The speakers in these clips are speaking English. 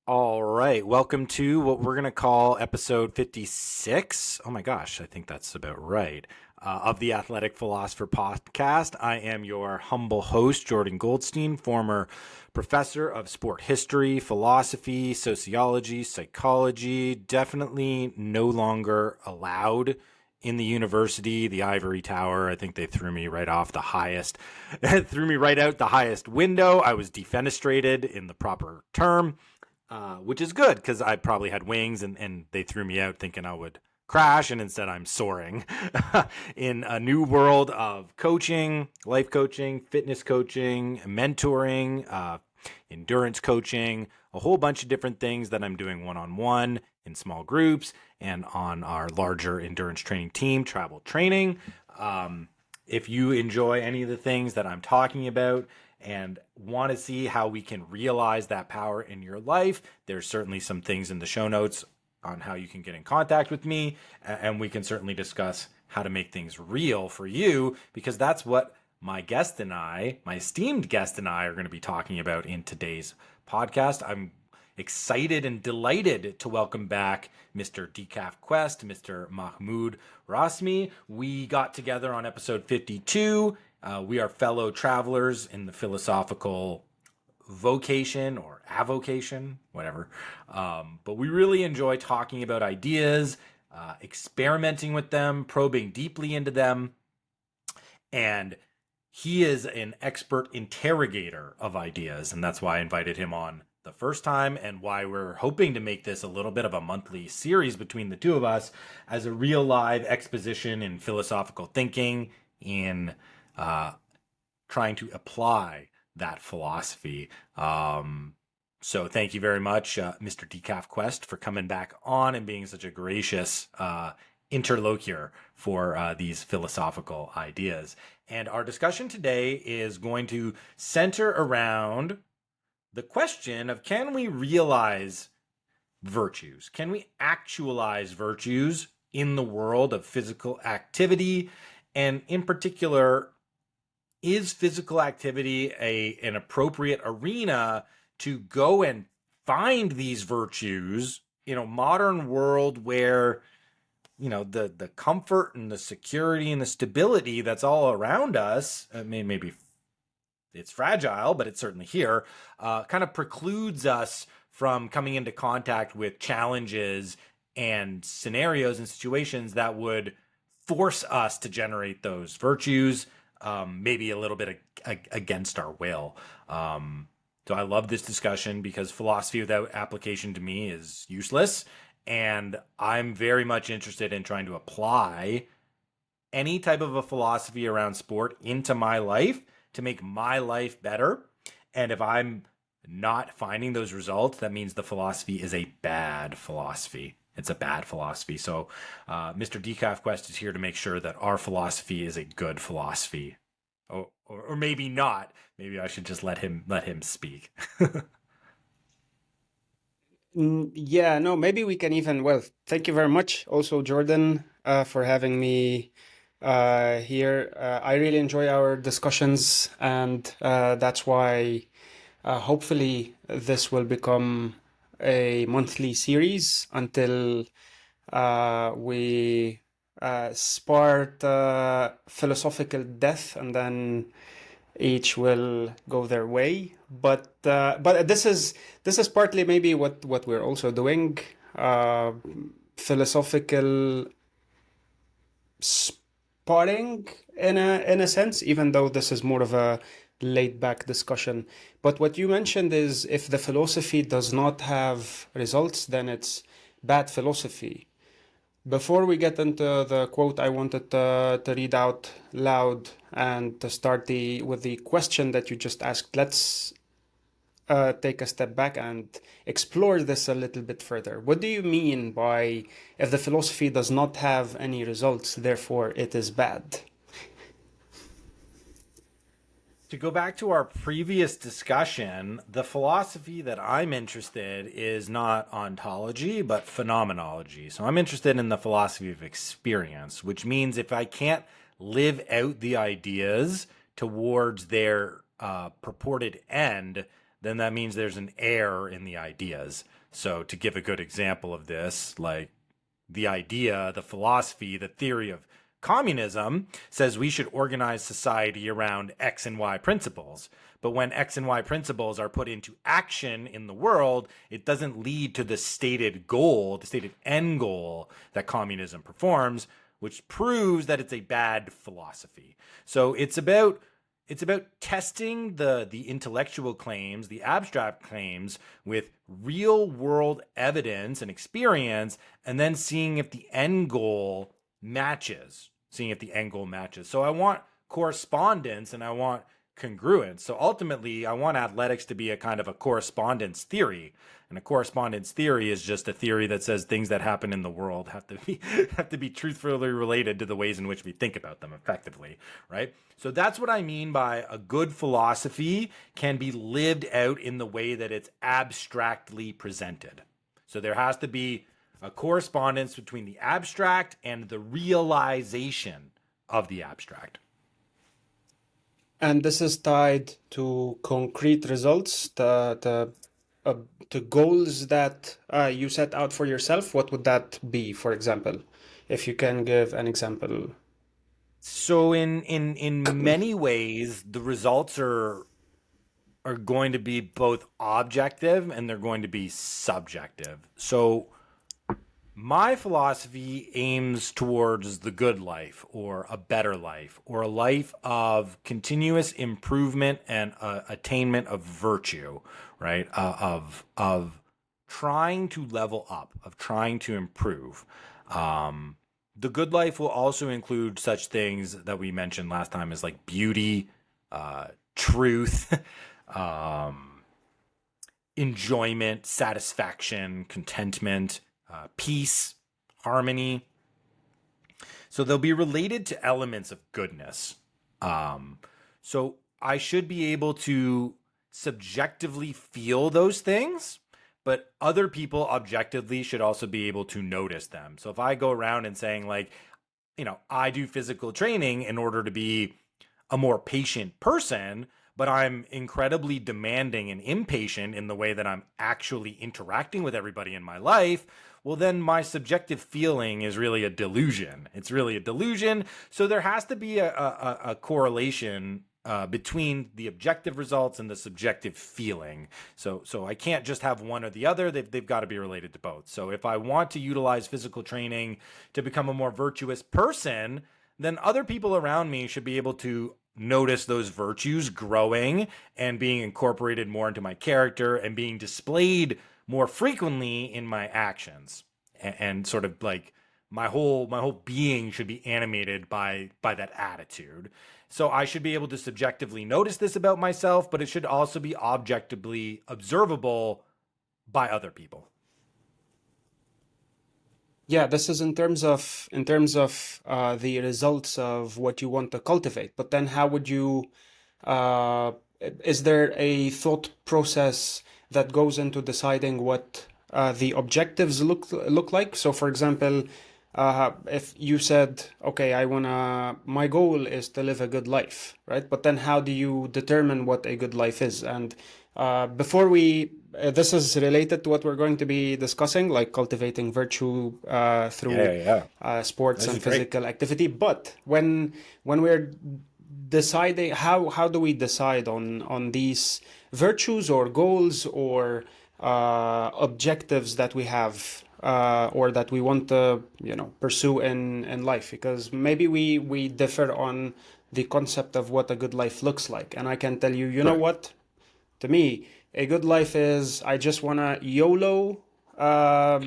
All right. Welcome to what we're going to call episode 56. Oh my gosh, I think that's about right. Of the Athletic Philosopher podcast. I am your humble host, Jordan Goldstein, former professor of sport history, philosophy, sociology, psychology. Definitely no longer allowed in the university, the ivory tower. I think they threw me right off the highest, threw me right out the highest window. I was defenestrated in the proper term, which is good because I probably had wings and they threw me out thinking I would crash, and instead I'm soaring in a new world of coaching, life coaching, fitness coaching, mentoring, endurance coaching, a whole bunch of different things that I'm doing one-on-one in small groups and on our larger endurance training team, travel training. If you enjoy any of the things that I'm talking about and want to see how we can realize that power in your life, there's certainly some things in the show notes on how you can get in contact with me, and we can certainly discuss how to make things real for you, because that's what my guest and I, my esteemed guest and I, are going to be talking about in today's podcast. I'm excited and delighted to welcome back Mr. DecafQuest, Mr. Mahmoud Rasmi. We got together on episode 52. We are fellow travelers in the philosophical vocation or avocation, whatever. But we really enjoy talking about ideas, experimenting with them, probing deeply into them. And he is an expert interrogator of ideas. And that's why I invited him on the first time, and why we're hoping to make this a little bit of a monthly series between the two of us as a real live exposition in philosophical thinking, in trying to apply that philosophy. So thank you very much, Mr. DecafQuest, for coming back on and being such a gracious interlocutor for these philosophical ideas. And our discussion today is going to center around the question of, can we realize virtues? Can we actualize virtues in the world of physical activity? And in particular, is physical activity an appropriate arena to go and find these virtues in a modern world where, the comfort and the security and the stability that's all around us, I mean, maybe it's fragile, but it's certainly here, kind of precludes us from coming into contact with challenges and scenarios and situations that would force us to generate those virtues, maybe a little bit against our will. So I love this discussion because philosophy without application to me is useless. And I'm very much interested in trying to apply any type of a philosophy around sport into my life to make my life better. And if I'm not finding those results, that means the philosophy is a bad philosophy. It's a bad philosophy. So Mr. DecafQuest is here to make sure that our philosophy is a good philosophy. Or maybe not. Maybe I should just let him speak. Yeah, no, maybe we can even, well, thank you very much also, Jordan, for having me here. I really enjoy our discussions, and that's why hopefully this will become a monthly series until we spart philosophical death, and then each will go their way. But this is partly maybe what we're also doing. Philosophical sparring in a sense, even though this is more of a laid back discussion. But what you mentioned is, if the philosophy does not have results, then it's bad philosophy. Before we get into the quote, I wanted to read out loud and to start with the question that you just asked. Let's take a step back and explore this a little bit further. What do you mean by, if the philosophy does not have any results, therefore it is bad? To go back to our previous discussion, the philosophy that I'm interested in is not ontology, but phenomenology. So I'm interested in the philosophy of experience, which means if I can't live out the ideas towards their purported end, then that means there's an error in the ideas. So to give a good example of this, like the idea, the philosophy, the theory of communism says we should organize society around X and Y principles. But when X and Y principles are put into action in the world, it doesn't lead to the stated goal, the stated end goal that communism performs, which proves that it's a bad philosophy. So it's about testing the intellectual claims, the abstract claims with real world evidence and experience, and then seeing if the end goal matches. So I want correspondence and I want congruence. So ultimately, I want athletics to be a kind of a correspondence theory. And a correspondence theory is just a theory that says things that happen in the world have to be truthfully related to the ways in which we think about them effectively, right? So that's what I mean by a good philosophy can be lived out in the way that it's abstractly presented. So there has to be a correspondence between the abstract and the realization of the abstract. And this is tied to concrete results, to goals that you set out for yourself. What would that be, for example? If you can give an example. So in many ways, the results are going to be both objective and they're going to be subjective. So my philosophy aims towards the good life or a better life or a life of continuous improvement and attainment of virtue, right? Of trying to level up, of trying to improve. The good life will also include such things that we mentioned last time as like beauty, truth, um, enjoyment, satisfaction, contentment, peace, harmony. So they'll be related to elements of goodness. So I should be able to subjectively feel those things, but other people objectively should also be able to notice them. So if I go around and saying, like, I do physical training in order to be a more patient person, but I'm incredibly demanding and impatient in the way that I'm actually interacting with everybody in my life, well, then my subjective feeling is really a delusion. It's really a delusion. So there has to be a correlation between the objective results and the subjective feeling. So I can't just have one or the other. They've got to be related to both. So if I want to utilize physical training to become a more virtuous person, then other people around me should be able to notice those virtues growing and being incorporated more into my character and being displayed more frequently in my actions. And sort of like my whole being should be animated by that attitude. So I should be able to subjectively notice this about myself, but it should also be objectively observable by other people. Yeah, this is in terms of the results of what you want to cultivate. But then, how would you? Uh, is there a thought process that goes into deciding what the objectives look like? So, for example, if you said, "Okay, my goal is to live a good life," right? But then, how do you determine what a good life is? And before we this is related to what we're going to be discussing, like cultivating virtue through Yeah. sports This and is great. physical activity. But when we're deciding, how do we decide on these virtues or goals or objectives that we have or that we want to pursue in life? Because maybe we differ on the concept of what a good life looks like, and I can tell you, you know Correct. what? To me, a good life is I just wanna YOLO. I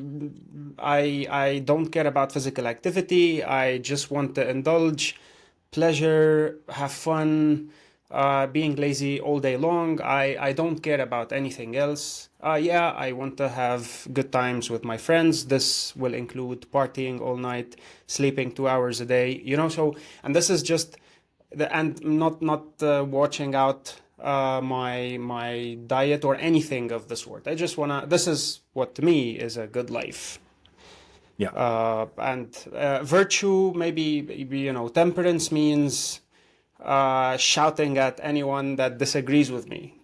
don't care about physical activity. I just want to indulge, pleasure, have fun, being lazy all day long. I don't care about anything else. Yeah, I want to have good times with my friends. This will include partying all night, sleeping 2 hours a day. And this is just and not watching out my diet or anything of the sort. I just wanna. This is what to me is a good life. Yeah. And virtue, maybe temperance means shouting at anyone that disagrees with me.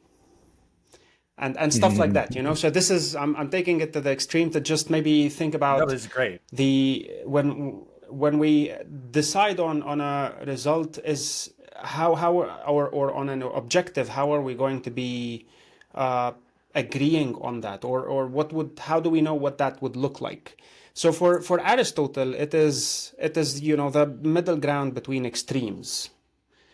and stuff like that, you know. So this is I'm taking it to the extreme to just maybe think No, about this is great. the when we decide on a result is how or on an objective, how are we going to be uh, agreeing on that, or what would how do we know what that would look like? So for Aristotle, it is you know the middle ground between extremes.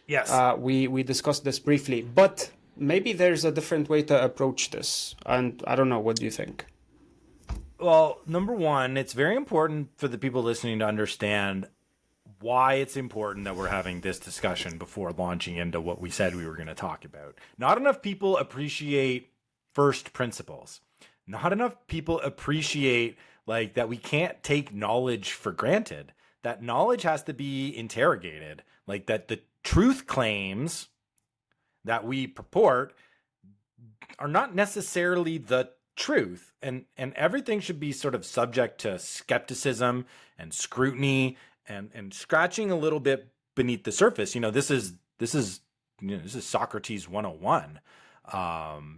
Yes. We discussed this briefly, but maybe there's a different way to approach this, and I don't know. What do you think? Well, number one, it's very important for the people listening to understand why it's important that we're having this discussion before launching into what we said we were going to talk about. Not enough people appreciate first principles. Not enough people appreciate like that we can't take knowledge for granted. That knowledge has to be interrogated. Like that the truth claims that we purport are not necessarily the truth, and everything should be sort of subject to skepticism and scrutiny and scratching a little bit beneath the surface. You know, this is Socrates 101.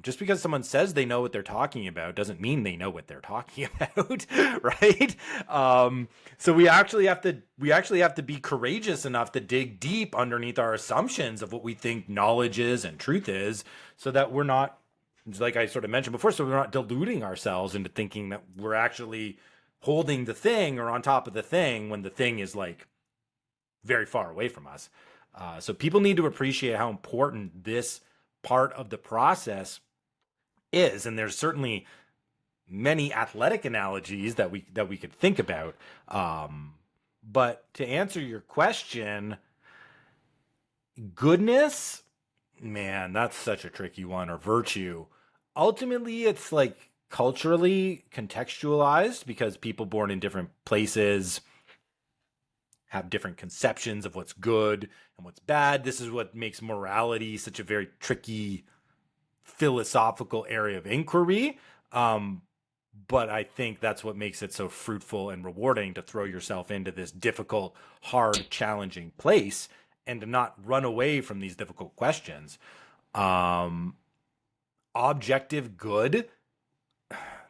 Just because someone says they know what they're talking about doesn't mean they know what they're talking about, right? So we actually have to be courageous enough to dig deep underneath our assumptions of what we think knowledge is and truth is, so that we're not, like I sort of mentioned before, so we're not deluding ourselves into thinking that we're actually holding the thing or on top of the thing when the thing is like very far away from us. So people need to appreciate how important this part of the process is, and there's certainly many athletic analogies that we could think about. But to answer your question, goodness, man, that's such a tricky one, or virtue. Ultimately, it's like culturally contextualized because people born in different places have different conceptions of what's good and what's bad. This is what makes morality such a very tricky philosophical area of inquiry. But I think that's what makes it so fruitful and rewarding to throw yourself into this difficult, hard, challenging place and to not run away from these difficult questions. Um, Objective good,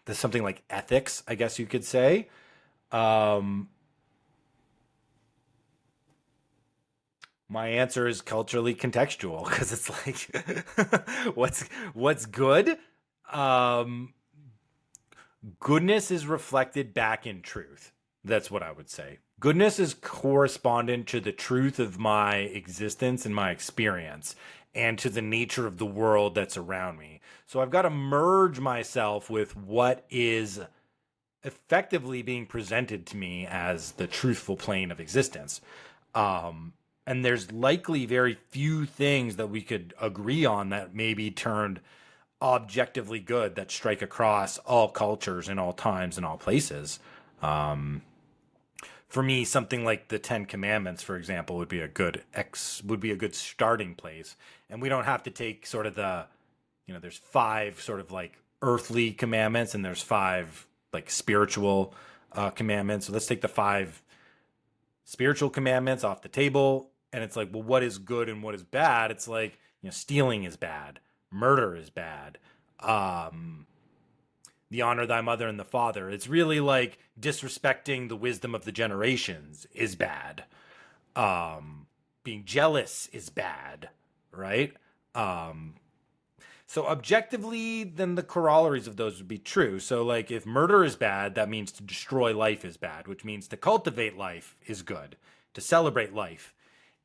there's something like ethics, I guess you could say. Um, my answer is culturally contextual because it's like what's good. Um, Goodness is reflected back in truth. That's what I would say. Goodness is correspondent to the truth of my existence and my experience and to the nature of the world that's around me. So I've got to merge myself with what is effectively being presented to me as the truthful plane of existence. And there's likely very few things that we could agree on that may be turned objectively good that strike across all cultures in all times and all places. Um, for me, something like the Ten Commandments, for example, would be a good starting place. And we don't have to take sort of there's five sort of like earthly commandments and there's five like spiritual commandments. So let's take the five spiritual commandments off the table. And it's like, well, what is good and what is bad? It's like, stealing is bad, murder is bad, um, the honor thy mother and the father. It's really like disrespecting the wisdom of the generations is bad. Being jealous is bad, right? Um, so objectively, then the corollaries of those would be true. So like if murder is bad, that means to destroy life is bad, which means to cultivate life is good. To celebrate life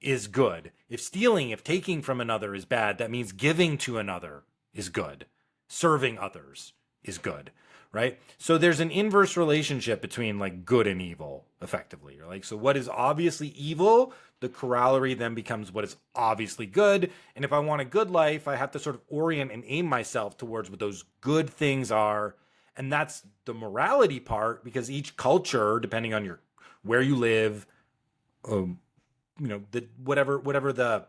is good. If taking from another is bad, that means giving to another is good. Serving others is good, right? So there's an inverse relationship between like good and evil, effectively. Like, so what is obviously evil, the corollary then becomes what is obviously good. And if I want a good life, I have to sort of orient and aim myself towards what those good things are. And that's the morality part, because each culture, depending on where you live, whatever the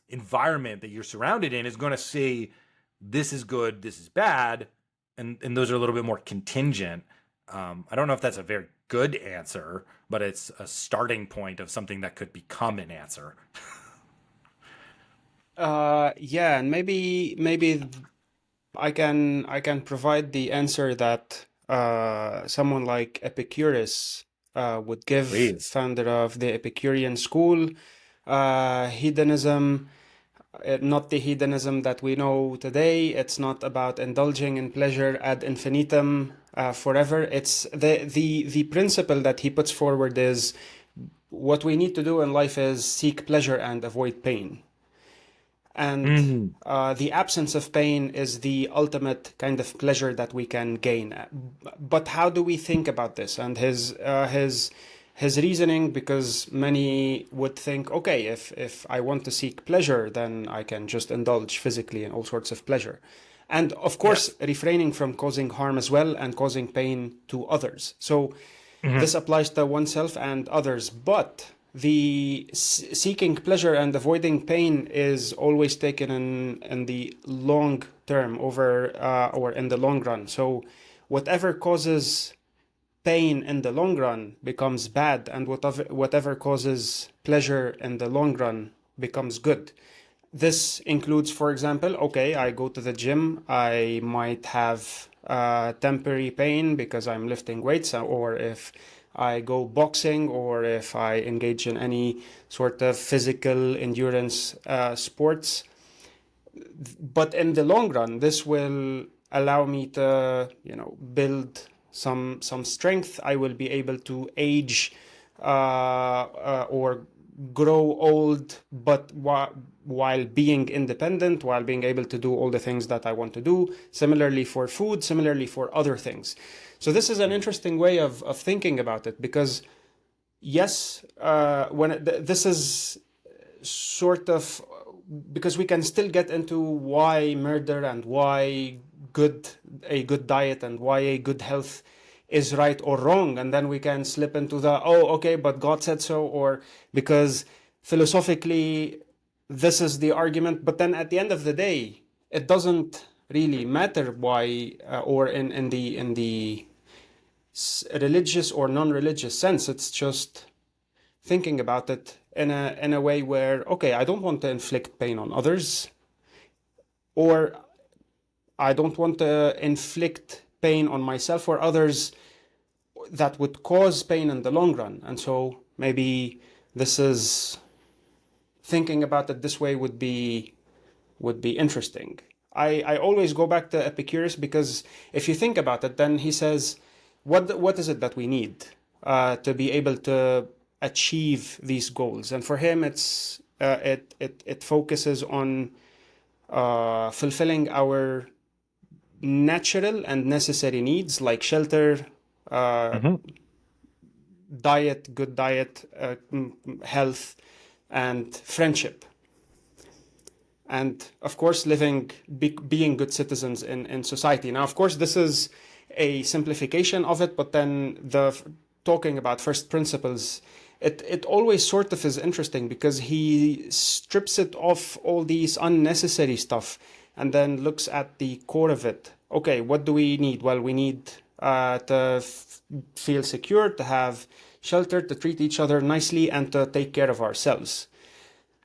environment that you're surrounded in is going to say this is good, this is bad, and those are a little bit more contingent. I don't know if that's a very good answer, but it's a starting point of something that could become an answer. Yeah, and maybe I can provide the answer that someone like Epicurus would give, Please. founder of the Epicurean school. Hedonism, not the hedonism that we know today. It's not about indulging in pleasure ad infinitum forever. It's the principle that he puts forward is what we need to do in life is seek pleasure and avoid pain. And Mm. the absence of pain is the ultimate kind of pleasure that we can gain. But how do we think about this? And his reasoning, because many would think, okay, if I want to seek pleasure, then I can just indulge physically in all sorts of pleasure. And of course, Yes. refraining from causing harm as well and causing pain to others. So Mhm. this applies to oneself and others, but the seeking pleasure and avoiding pain is always taken in the long term over or in the long run. So whatever causes pain in the long run becomes bad, and whatever causes pleasure in the long run becomes good. This includes, for example, okay, I go to the gym, I might have temporary pain because I'm lifting weights, or if I go boxing, or if I engage in any sort of physical endurance sports. But in the long run, this will allow me to, build some strength. I will be able to age or grow old, but while being independent, while being able to do all the things that I want to do. Similarly for food, similarly for other things. So this is an interesting way of thinking about it, because yes, this is sort of, because we can still get into why murder and why good a good diet and why a good health is right or wrong, and then we can slip into the, oh, okay, but God said so, or because philosophically this is the argument. But then at the end of the day, it doesn't really matter why, or in the religious or non-religious sense. It's just thinking about it in a way where, okay, I don't want to inflict pain on others, or I don't want to inflict pain on myself or others that would cause pain in the long run. And so maybe this is, thinking about it this way would be interesting. I always go back to Epicurus, because if you think about it, then he says, what is it that we need to be able to achieve these goals? And for him, it focuses on fulfilling our natural and necessary needs, like shelter, uh, Mhm. diet, good diet, health, and friendship. And of course, being good citizens in society. Now, of course, this is a simplification of it, but then talking about first principles, it always sort of is interesting, because he strips it off all these unnecessary stuff and then looks at the core of it. Okay, what do we need? Well, we need to feel secure, to have shelter, to treat each other nicely, and to take care of ourselves.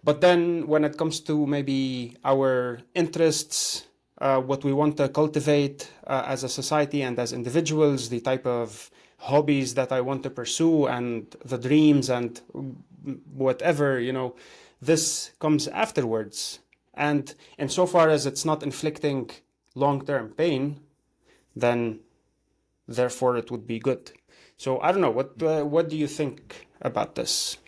But then when it comes to maybe our interests, what we want to cultivate as a society and as individuals, the type of hobbies that I want to pursue, and the dreams and whatever, this comes afterwards. And insofar as it's not inflicting long-term pain, then therefore it would be good. So I don't know, what do you think about this?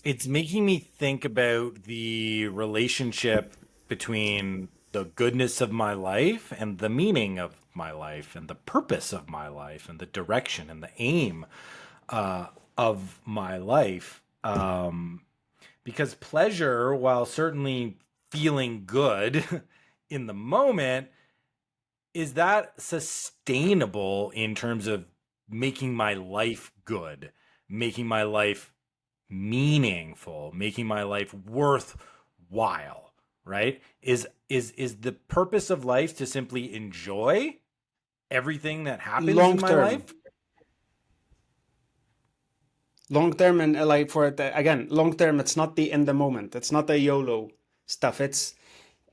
It's making me think about the relationship between the goodness of my life and the meaning of my life and the purpose of my life and the direction and the aim of my life. Because pleasure, while certainly feeling good in the moment, is that sustainable in terms of making my life good, making my life meaningful, making my life worthwhile, right? Is the purpose of life to simply enjoy everything that happens Long in my term. life? Long term, and like for it again, long term, it's not the in the moment. It's not the YOLO stuff. It's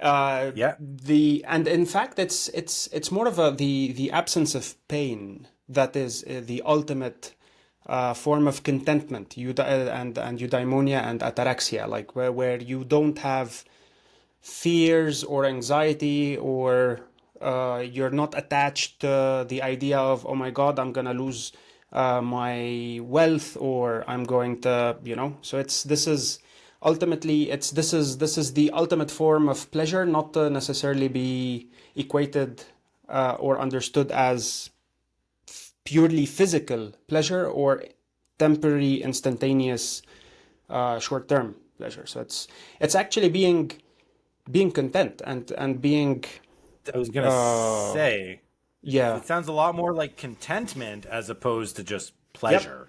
Yeah. And in fact, it's more of the absence of pain that is the ultimate form of contentment. And eudaimonia and ataraxia, like where you don't have fears or anxiety, or you're not attached to the idea of, oh my God, I'm gonna lose my wealth, or I'm going to, so it's this is ultimately it's this is the ultimate form of pleasure, not to necessarily be equated or understood as purely physical pleasure or temporary, instantaneous, short-term pleasure. So it's actually being content and being I was gonna uh say yeah. it sounds a lot more like contentment as opposed to just Yep. pleasure,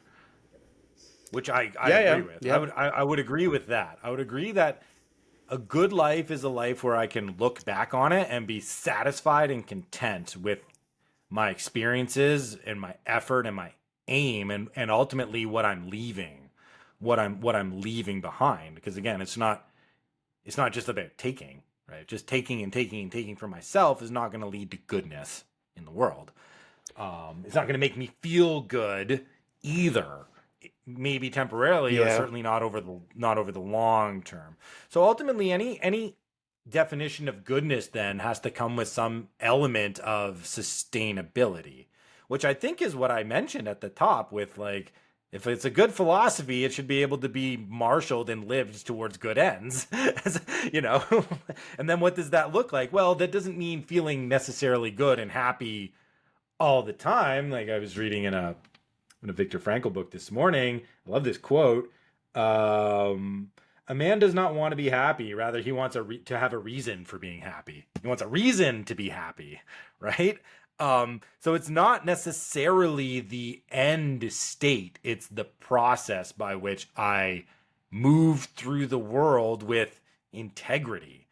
which I Yeah, agree yeah, with. yeah. I would agree with that. I would agree that a good life is a life where I can look back on it and be satisfied and content with my experiences and my effort and my aim, and ultimately what I'm leaving, what I'm leaving behind. Because again, it's not just about taking, right? Just taking and taking and taking for myself is not going to lead to goodness in the world. It's not going to make me feel good either. Maybe temporarily, but Yeah. certainly not over the long term. So ultimately, any definition of goodness then has to come with some element of sustainability, which I think is what I mentioned at the top with like, if it's a good philosophy, it should be able to be marshaled and lived towards good ends. you know, and then what does that look like? Well, that doesn't mean feeling necessarily good and happy all the time. Like I was reading in a Viktor Frankl book this morning. I love this quote. A man does not want to be happy. Rather, he wants to have a reason for being happy. He wants a reason to be happy, right? So it's not necessarily the end state. It's the process by which I move through the world with integrity.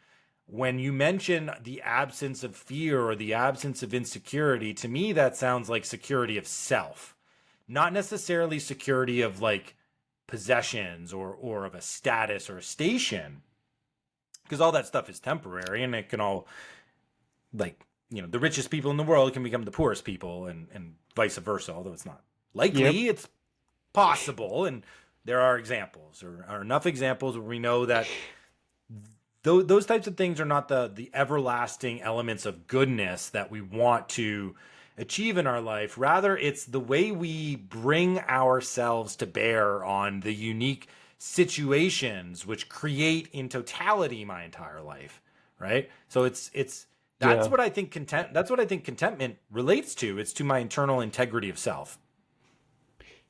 When you mention the absence of fear or the absence of insecurity, to me that sounds like security of self, not necessarily security of like possessions or of a status or a station, because all that stuff is temporary and it can all, like, the richest people in the world can become the poorest people, and vice versa, although it's not Yep. likely. It's possible, and there are examples, or are enough examples where we know that those types of things are not the everlasting elements of goodness that we want to achieve in our life. Rather, it's the way we bring ourselves to bear on the unique situations which create in totality my entire life, right? So it's Yeah. that's what I think contentment relates to. It's to my internal integrity of self.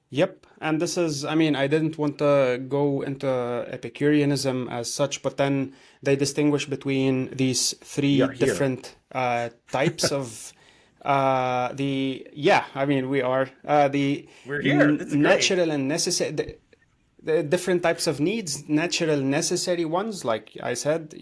Yep. And this is, I mean, I didn't want to go into Epicureanism as such, but then they distinguish between these We three are here. different types of yeah, I mean, we are We're here. This is great. natural and necessary. The different types of needs, natural, necessary ones, like I said,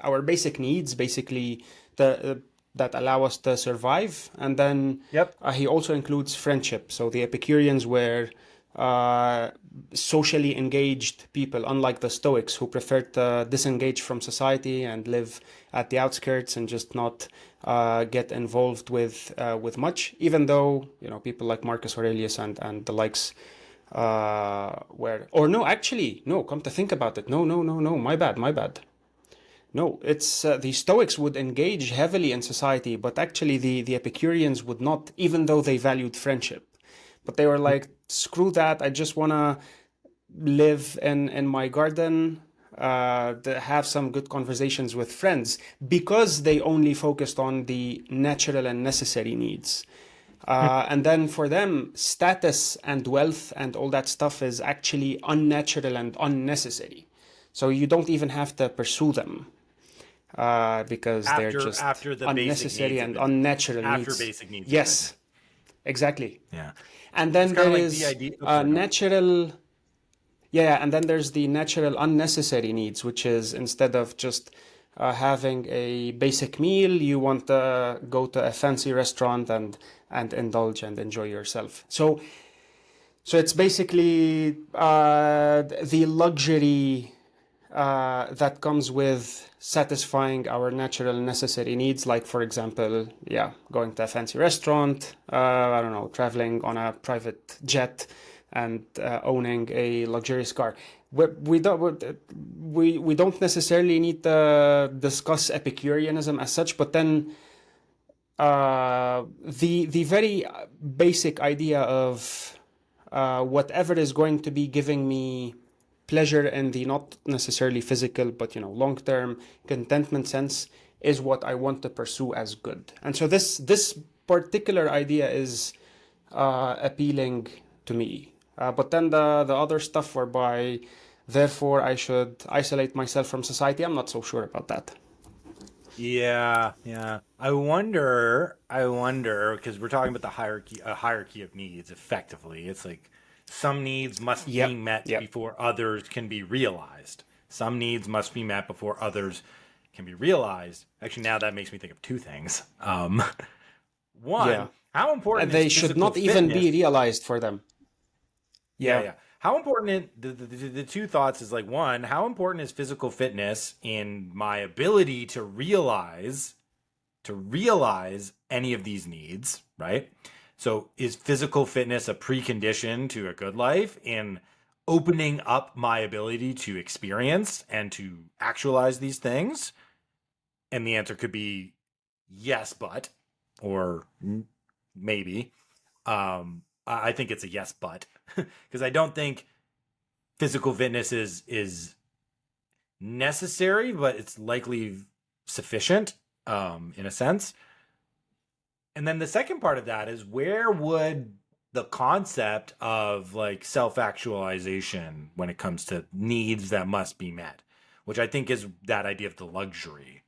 our basic needs, basically the that allow us to survive. And then Yep. he also includes friendship. So the Epicureans were uh, socially engaged people, unlike the Stoics, who preferred to disengage from society and live at the outskirts and just not get involved with much. Even though people like Marcus Aurelius and the likes where or no, actually, no, come to think about it, no, no, no, no, my bad. No, it's the Stoics would engage heavily in society, but actually the Epicureans would not, even though they valued friendship. But they were like, screw that, I just want to live in my garden, have some good conversations with friends, because they only focused on the natural and necessary needs. And then for them, status and wealth and all that stuff is actually unnatural and unnecessary. So you don't even have to pursue them because they're just After the basic unnecessary needs have and been unnatural after needs. basic needs have been met. Yes, exactly. Yeah. And It's then kind there of like the is idea. Oh, sorry, go on. natural, yeah, and then there's the natural unnecessary needs, which is instead of just having a basic meal, you want to go to a fancy restaurant and indulge and enjoy yourself. So it's basically the luxury that comes with satisfying our natural necessary needs, like, for example, yeah, going to a fancy restaurant, I don't know, traveling on a private jet, and owning a luxurious car. We don't necessarily need to discuss Epicureanism as such, but then the very basic idea of whatever is going to be giving me pleasure in the not necessarily physical, but long-term contentment sense is what I want to pursue as good. And so this particular idea is appealing to me. But then the other stuff whereby therefore I should isolate myself from society, I'm not so sure about that. Yeah, yeah. I wonder, because we're talking about the hierarchy, a hierarchy of needs. Effectively, it's like some needs must be Yep, met yep. before others can be realized. Some needs must be met before others can be realized. Actually, now that makes me think of two things. One, Yeah. how important is They should physical not even fitness? be realized for them. Yeah, Yeah. yeah. How important the two thoughts is like one, how important is physical fitness in my ability to realize any of these needs, right? So is physical fitness a precondition to a good life in opening up my ability to experience and to actualize these things? And the answer could be yes, but, or maybe. I think it's a yes, but, because I don't think physical fitness is necessary, but it's likely sufficient, in a sense. And then the second part of that is, where would the concept of like self actualization when it comes to needs that must be met, which I think is that idea of the luxury,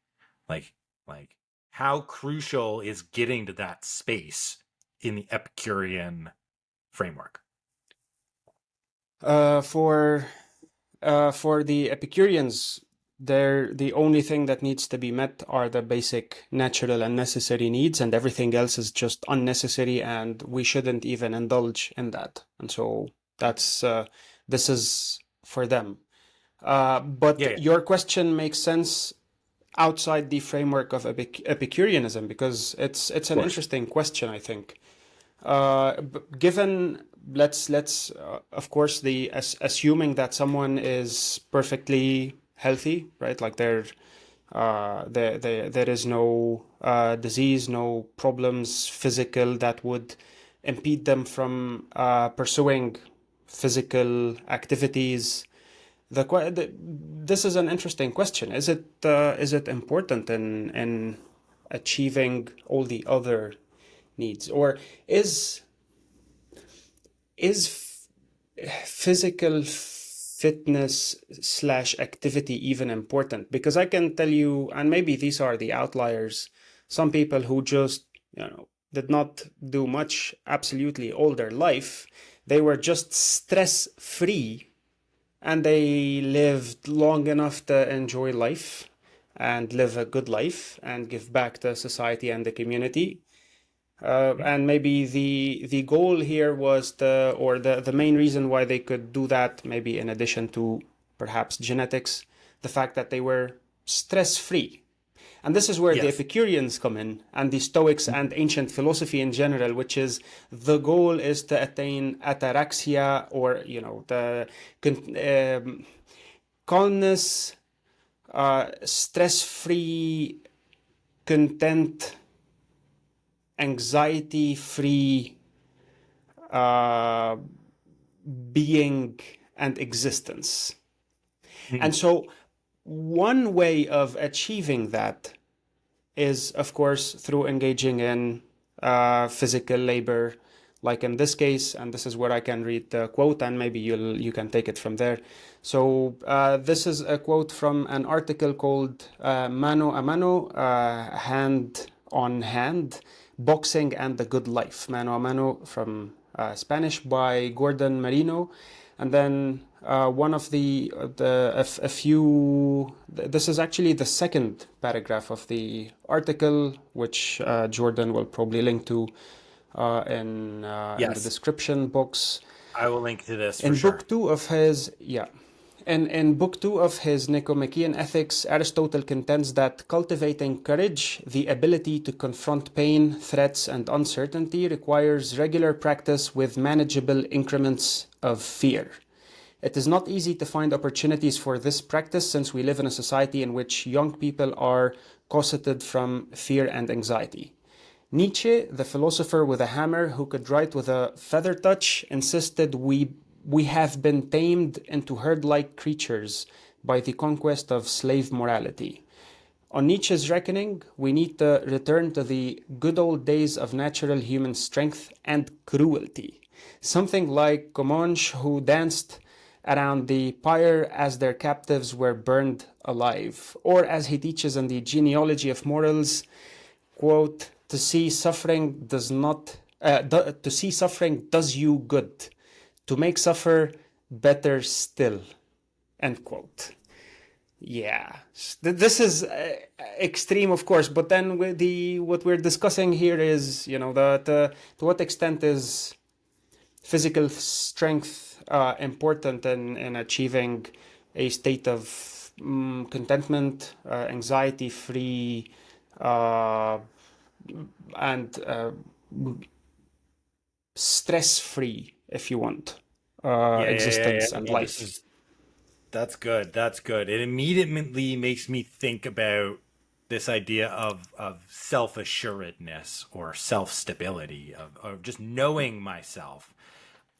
like like how crucial is getting to that space in the Epicurean framework? Uh, for for the Epicureans, the only thing that needs to be met are the basic natural and necessary needs, and everything else is just unnecessary, and we shouldn't even indulge in that. And so that's this is for them. Yeah, But yeah, your question makes sense outside the framework of Epicureanism, because it's of an course. interesting question, I think. Given, let's of course, the assuming that someone is perfectly healthy, right? Like there is no disease, no problems physical that would impede them from pursuing physical activities. This is an interesting question. Is it important in achieving all the other needs, or is is physical fitness slash activity even important? Because I can tell you, and maybe these are the outliers, some people who just, did not do much absolutely all their life. They were just stress free, and they lived long enough to enjoy life and live a good life and give back to society and the community. And maybe the goal here was or the main reason why they could do that, maybe in addition to perhaps genetics, the fact that they were stress free. And this is where the Yes. Epicureans come in, and the Stoics and ancient philosophy in general, which is the goal is to attain ataraxia, or the calmness, stress free, content, anxiety free uh, being and existence. And Mhm. so, one way of achieving that is, of course, through engaging in physical labor, like in this case. And this is where I can read the quote, and maybe you can take it from there. So this is a quote from an article called "Mano a Mano," hand on hand, boxing and the good life. Mano a Mano, from Spanish, by Gordon Marino. And then one of a few. This is actually the second paragraph of the article, which Jordan will probably link to in the Yes. description box. I will link to this for In sure. book two of his, yeah, In Book 2 of his Nicomachean Ethics, Aristotle contends that cultivating courage, the ability to confront pain, threats, and uncertainty, requires regular practice with manageable increments of fear. It is not easy to find opportunities for this practice since we live in a society in which young people are cosseted from fear and anxiety. Nietzsche, the philosopher with a hammer who could write with a feather touch, insisted we have been tamed into herd-like creatures by the conquest of slave morality. On Nietzsche's reckoning, we need to return to the good old days of natural human strength and cruelty. Something like Comanche who danced around the pyre as their captives were burned alive. Or as he teaches in the Genealogy of Morals, quote, to see suffering does you good. To make suffer, better still, end quote. Yeah, this is extreme, of course. But then with what we're discussing here is, to what extent is physical strength important in achieving a state of contentment, anxiety-free, uh, and stress-free, if you want, Yeah. existence and No, life. that's good. That's good. It immediately makes me think about this idea of self assuredness or self stability, of just knowing myself.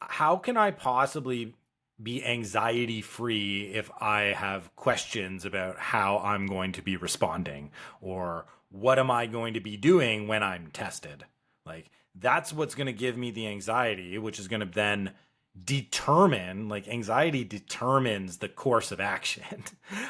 How can I possibly be anxiety free if I have questions about how I'm going to be responding or what am I going to be doing when I'm tested? Like, that's what's going to give me the anxiety, which is going to then determine, like, anxiety determines the course of action.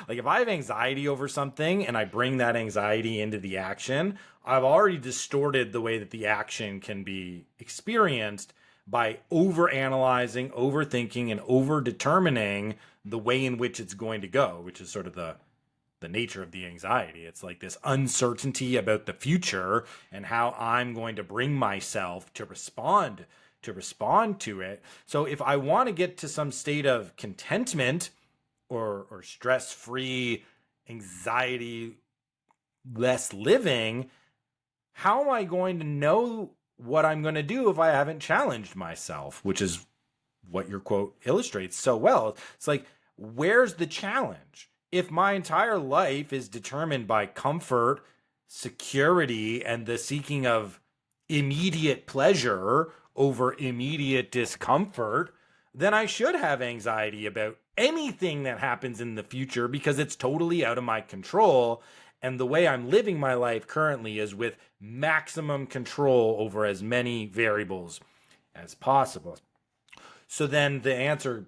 Like, if I have anxiety over something and I bring that anxiety into the action, I've already distorted the way that the action can be experienced by over analyzing, overthinking, and over determining the way in which it's going to go, which is sort of the nature of the anxiety. It's like this uncertainty about the future and how I'm going to bring myself to it. So if I want to get to some state of contentment or stress-free, anxiety less living, how am I going to know what I'm going to do if I haven't challenged myself, which is what your quote illustrates so well. It's like, where's the challenge? If my entire life is determined by comfort, security, and the seeking of immediate pleasure over immediate discomfort, then I should have anxiety about anything that happens in the future because it's totally out of my control. And the way I'm living my life currently is with maximum control over as many variables as possible. So then the answer,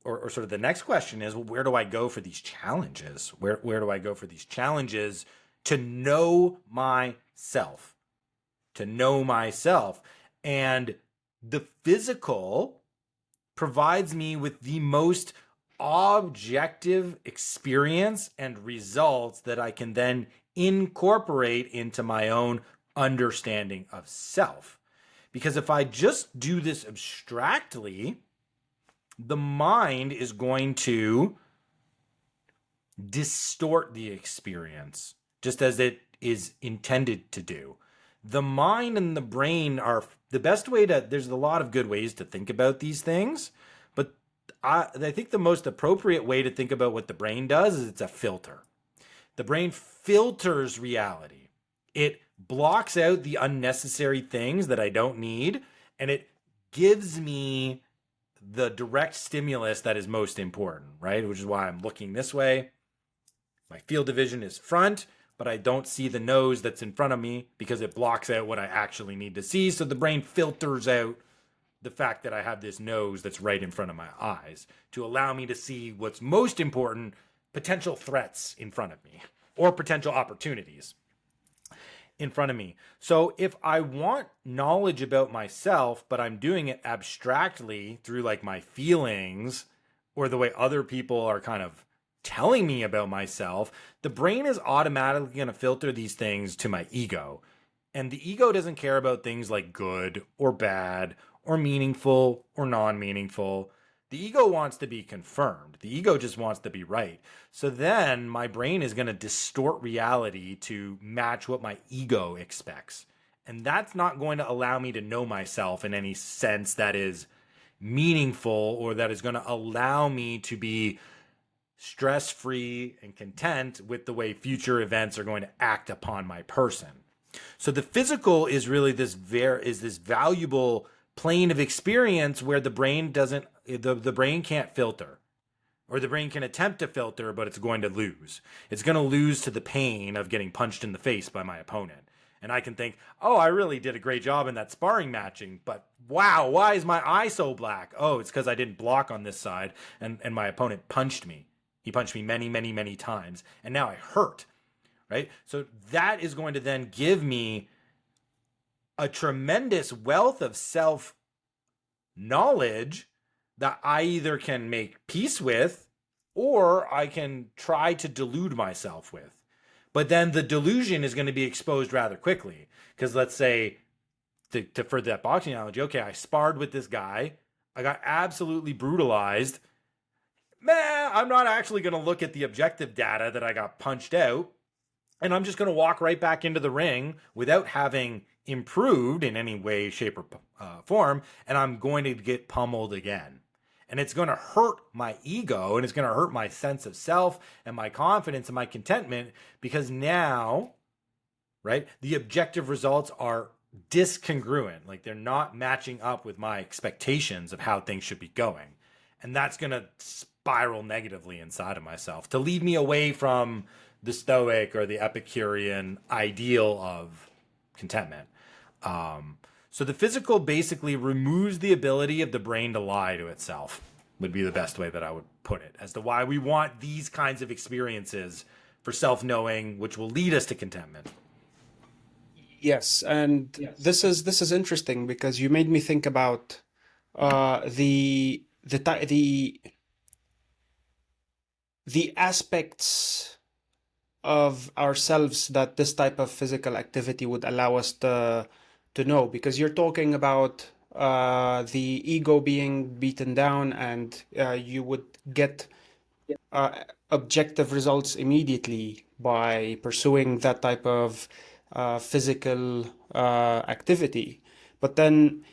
or sort of the next question is, well, where do I go for these challenges? Where do I go for these challenges to know myself? To know myself. And the physical provides me with the most objective experience and results that I can then incorporate into my own understanding of self. Because if I just do this abstractly, the mind is going to distort the experience, just as it is intended to do. The mind and the brain are the best way to, there's a lot of good ways to think about these things, but I think the most appropriate way to think about what the brain does is it's a filter. The brain filters reality. It blocks out the unnecessary things that I don't need, and it gives me the direct stimulus that is most important, right? Which is why I'm looking this way. My field of vision is front, but I don't see the nose that's in front of me because it blocks out what I actually need to see. So the brain filters out the fact that I have this nose that's right in front of my eyes to allow me to see what's most important, potential threats in front of me or potential opportunities in front of me. So if I want knowledge about myself, but I'm doing it abstractly through like my feelings or the way other people are kind of telling me about myself, the brain is automatically going to filter these things to my ego. And the ego doesn't care about things like good or bad or meaningful or non-meaningful. The ego wants to be confirmed. The ego just wants to be right. So then my brain is going to distort reality to match what my ego expects. And that's not going to allow me to know myself in any sense that is meaningful or that is going to allow me to be stress free and content with the way future events are going to act upon my person. So the physical is really this valuable plane of experience where the brain doesn't the brain can't filter, or the brain can attempt to filter, but it's going to lose. It's going to lose to the pain of getting punched in the face by my opponent. And I can think, oh, I really did a great job in that sparring matching, but wow, why is my eye so black? Oh, it's because I didn't block on this side and my opponent punched me. He punched me many, many, many times, and now I hurt, right? So that is going to then give me a tremendous wealth of self knowledge that I either can make peace with or I can try to delude myself with. But then the delusion is going to be exposed rather quickly. Because let's say, to further that boxing analogy, okay, I sparred with this guy. I got absolutely brutalized. Man, I'm not actually going to look at the objective data that I got punched out. And I'm just going to walk right back into the ring without having improved in any way, shape, or form. And I'm going to get pummeled again. And it's going to hurt my ego, and it's going to hurt my sense of self and my confidence and my contentment, because now, right, the objective results are discongruent. Like they're not matching up with my expectations of how things should be going. And that's going to spiral negatively inside of myself to lead me away from the Stoic or the Epicurean ideal of contentment. So the physical basically removes the ability of the brain to lie to itself, would be the best way that I would put it, as to why we want these kinds of experiences for self-knowing, which will lead us to contentment. Yes, and this is interesting because you made me think about the aspects of ourselves that this type of physical activity would allow us to know, because you're talking about the ego being beaten down, and you would get objective results immediately by pursuing that type of physical activity. But then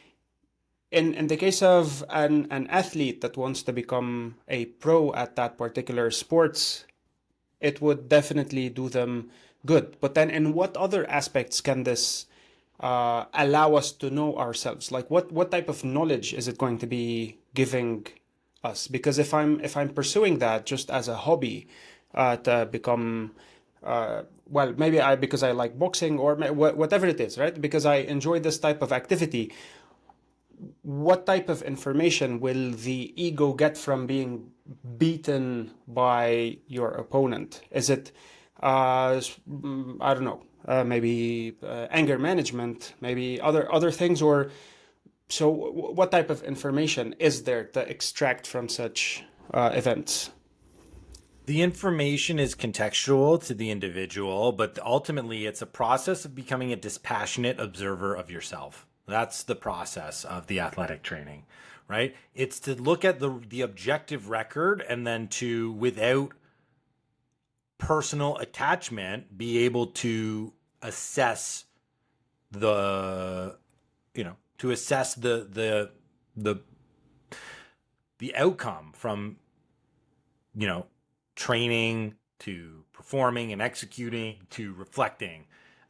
in the case of an athlete that wants to become a pro at that particular sports, it would definitely do them good. But then in what other aspects can this allow us to know ourselves? Like what type of knowledge is it going to be giving us? Because if I'm pursuing that just as a hobby to become well, maybe because I like boxing, or whatever it is, right? Because I enjoy this type of activity, what type of information will the ego get from being beaten by your opponent? Is it, I don't know, maybe anger management, maybe other things, or so? What type of information is there to extract from such events? The information is contextual to the individual, but ultimately it's a process of becoming a dispassionate observer of yourself. That's the process of the athletic training, right? It's to look at the objective record and then to, without personal attachment, be able to assess the, to assess the outcome from, training to performing and executing to reflecting.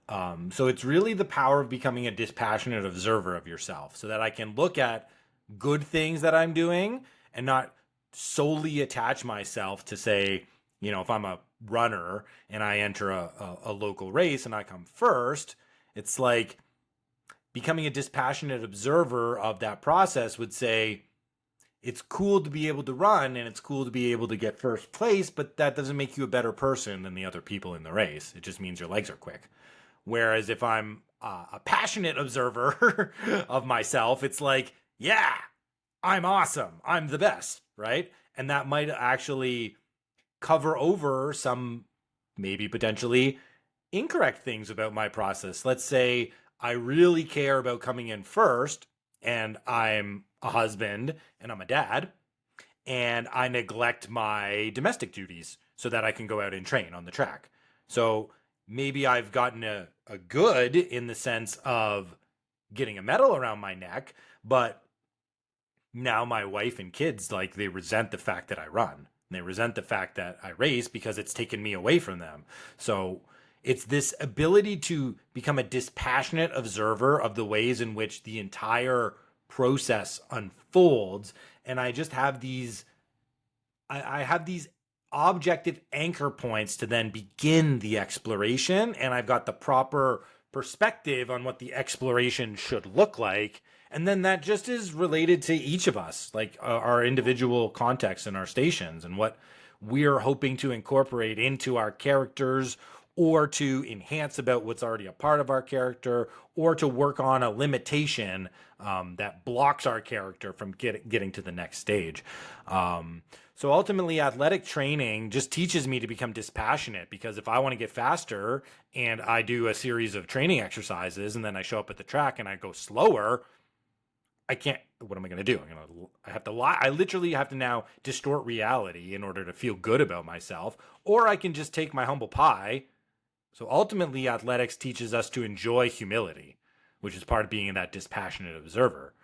So it's really the power of becoming a dispassionate observer of yourself, so that I can look at good things that I'm doing and not solely attach myself to, say, if I'm a runner and I enter a local race and I come first, it's like becoming a dispassionate observer of that process would say, it's cool to be able to run and it's cool to be able to get first place, but that doesn't make you a better person than the other people in the race. It just means your legs are quick. Whereas if I'm a passionate observer of myself, it's like, yeah, I'm awesome. I'm the best, right? And that might actually cover over some maybe potentially incorrect things about my process. Let's say I really care about coming in first and I'm a husband and I'm a dad, and I neglect my domestic duties so that I can go out and train on the track. So maybe I've gotten a good in the sense of getting a medal around my neck, but now my wife and kids, like, they resent the fact that I run. They resent the fact that I race because it's taken me away from them. So it's this ability to become a dispassionate observer of the ways in which the entire process unfolds. And I just have I have these objective anchor points to then begin the exploration, and I've got the proper perspective on what the exploration should look like. And then that just is related to each of us, like our individual contexts and our stations, and what we're hoping to incorporate into our characters, or to enhance about what's already a part of our character, or to work on a limitation that blocks our character from getting to the next stage. So ultimately, athletic training just teaches me to become dispassionate, because if I want to get faster and I do a series of training exercises and then I show up at the track and I go slower, I can't. What am I going to do? I have to lie. I literally have to now distort reality in order to feel good about myself, or I can just take my humble pie. So ultimately, athletics teaches us to enjoy humility, which is part of being that dispassionate observer.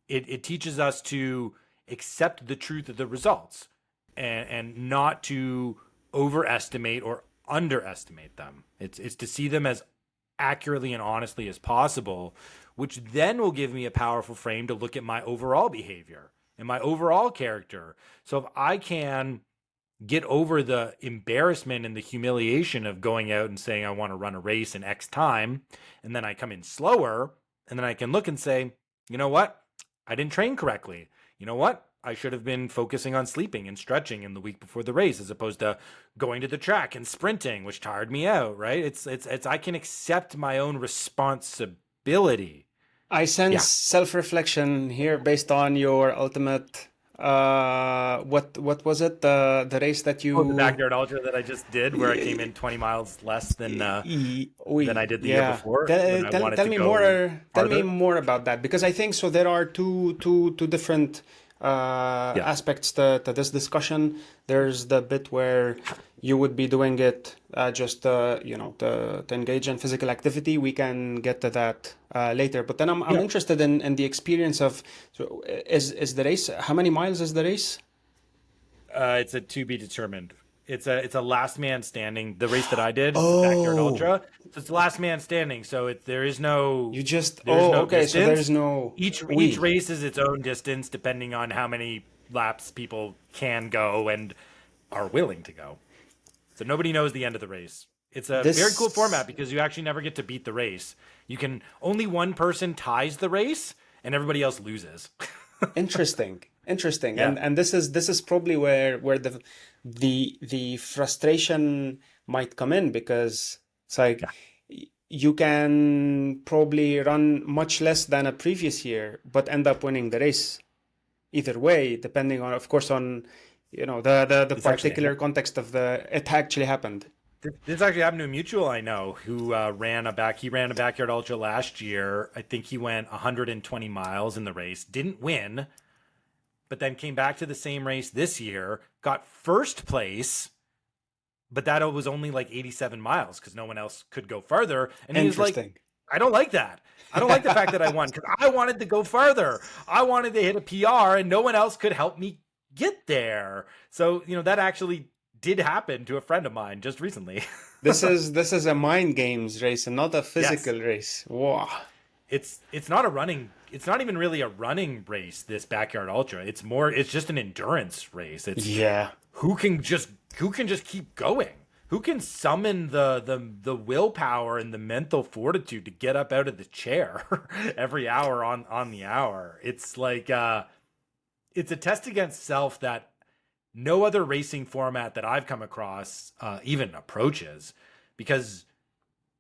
It teaches us to accept the truth of the results, and not to overestimate or underestimate them. It's to see them as accurately and honestly as possible, which then will give me a powerful frame to look at my overall behavior and my overall character. So if I can get over the embarrassment and the humiliation of going out and saying I want to run a race in X time, and then I come in slower, and then I can look and say, you know what? I didn't train correctly. You know what? I should have been focusing on sleeping and stretching in the week before the race, as opposed to going to the track and sprinting, which tired me out, right? It's I can accept my own responsibility. I sense Yeah. self-reflection here based on your ultimate what was it? The race that Oh, the you backyard ultra that I just did, where I came in 20 miles less than I Oui, did the year yeah. before when I wanted Tell to me go more. Tell me farther. more about that, because I think so. There are two different Yeah. aspects to this discussion. There's the bit where you would be doing it just to engage in physical activity. We can get to that later. But then I'm Yeah. interested in the experience of, so is the race? How many miles is the race? It's a to be determined. It's a last man standing. The race that I did, it's a backyard Oh, ultra. So it's last man standing. So you just there's oh no okay. So there's distance. no Each we. race is its own distance depending on how many laps people can go and are willing to go. So nobody knows the end of the race. It's a very cool This format because you actually never get to beat the race. You can only one person ties the race and everybody else loses. Interesting, interesting, Yeah. and this is probably where the frustration might come in, because it's like Yeah. you can probably run much less than a previous year, but end up winning the race either way, depending on, of course, on the This actually particular context of the it actually happened. This actually happened to a mutual I know who he ran a backyard ultra last year. I think he went 120 miles in the race, didn't win, but then came back to the same race this year, got first place, but that was only like 87 miles because no one else could go farther. And he was like, Interesting. I don't like that. I don't like the fact that I won, because I wanted to go farther. I wanted to hit a PR and no one else could help me get there. So, that actually did happen to a friend of mine just recently. This is a mind games race and not a Yes. physical race. Wow. It's not a running, it's not even really a running race, this backyard ultra. It's just an endurance race. It's Yeah. who can just keep going, who can summon the willpower and the mental fortitude to get up out of the chair every hour on the hour. It's like it's a test against self that no other racing format that I've come across even approaches, because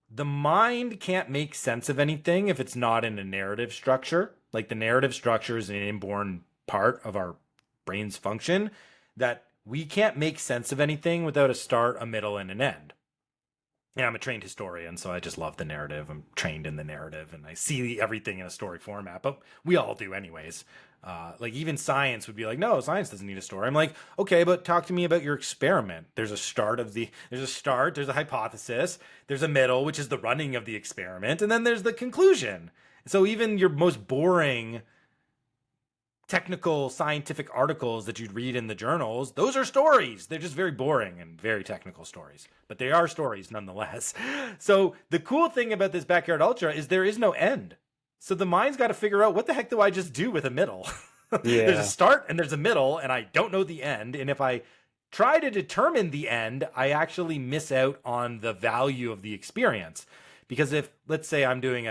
the mind can't make sense of anything if it's not in a narrative structure. Like, the narrative structure is an inborn part of our brain's function, that we can't make sense of anything without a start, a middle, and an end. Yeah, I'm a trained historian, so I just love the narrative. I'm trained in the narrative, and I see everything in a story format. But we all do, anyways. Like even science would be like, no, science doesn't need a story. I'm like, okay, but talk to me about your experiment. There's a start, there's a hypothesis, there's a middle, which is the running of the experiment, and then there's the conclusion. So even your most boring technical scientific articles that you'd read in the journals, those are stories. They're just very boring and very technical stories, but they are stories nonetheless. So the cool thing about this Backyard Ultra is there is no end. So the mind's got to figure out, what the heck do I just do with a middle? There's a Yeah. start and there's a middle, and I don't know the end. And if I try to determine the end, I actually miss out on the value of the experience. Because if, let's say I'm doing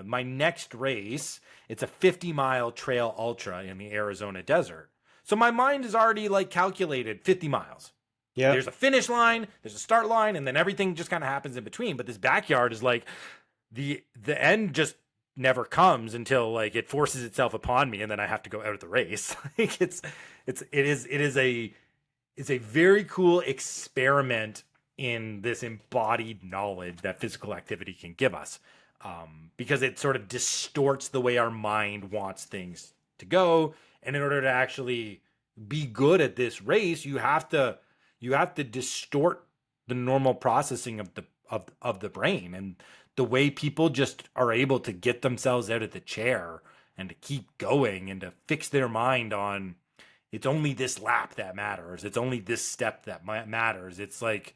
my next race, it's a 50-mile trail ultra in the Arizona desert. So my mind has already like calculated 50 miles. Yeah. There's a finish line, there's a start line, and then everything just kind of happens in between. But this backyard is like the end just never comes until like it forces itself upon me, and then I have to go out of the race. Like it's a very cool experiment in this embodied knowledge that physical activity can give us, because it sort of distorts the way our mind wants things to go. And in order to actually be good at this race, you have to distort the normal processing of the brain, and the way people just are able to get themselves out of the chair and to keep going and to fix their mind on, it's only this lap that matters, it's only this step that matters. It's like,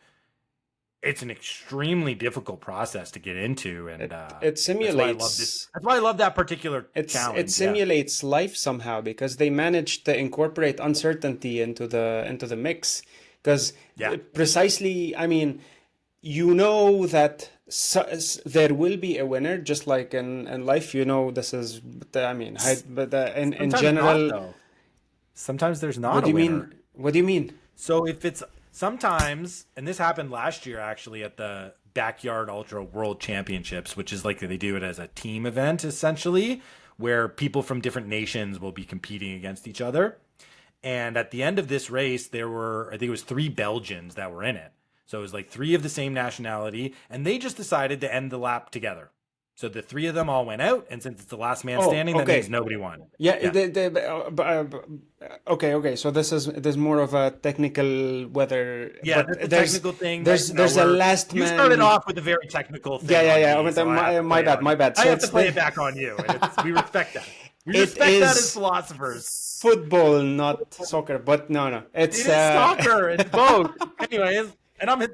it's an extremely difficult process to get into, and It simulates. That's why I love that particular challenge. It simulates life somehow, because they managed to incorporate uncertainty into the mix. Because precisely, I mean, you know that there will be a winner, just like in life. You know, this is. I mean, but in general, not, sometimes there's not. What do a you winner. mean? What do you mean? So if it's sometimes, and this happened last year actually at the Backyard Ultra World Championships, which is like they do it as a team event essentially, where people from different nations will be competing against each other. And at the end of this race, there were, I think it was 3 Belgians that were in it. So it was like 3 of the same nationality, and they just decided to end the lap together. So the 3 of them all went out, and since it's the last man standing, that means nobody won. Yeah. Okay. So there's more of a technical whether. Yeah, that's a technical thing. There's a last man. You started off with a very technical thing. Yeah. Me, so my bad. So I have to play it back on you, and we respect that. We respect that as philosophers. Football, not soccer, but no. It is soccer. It's both. Anyways, and I'm.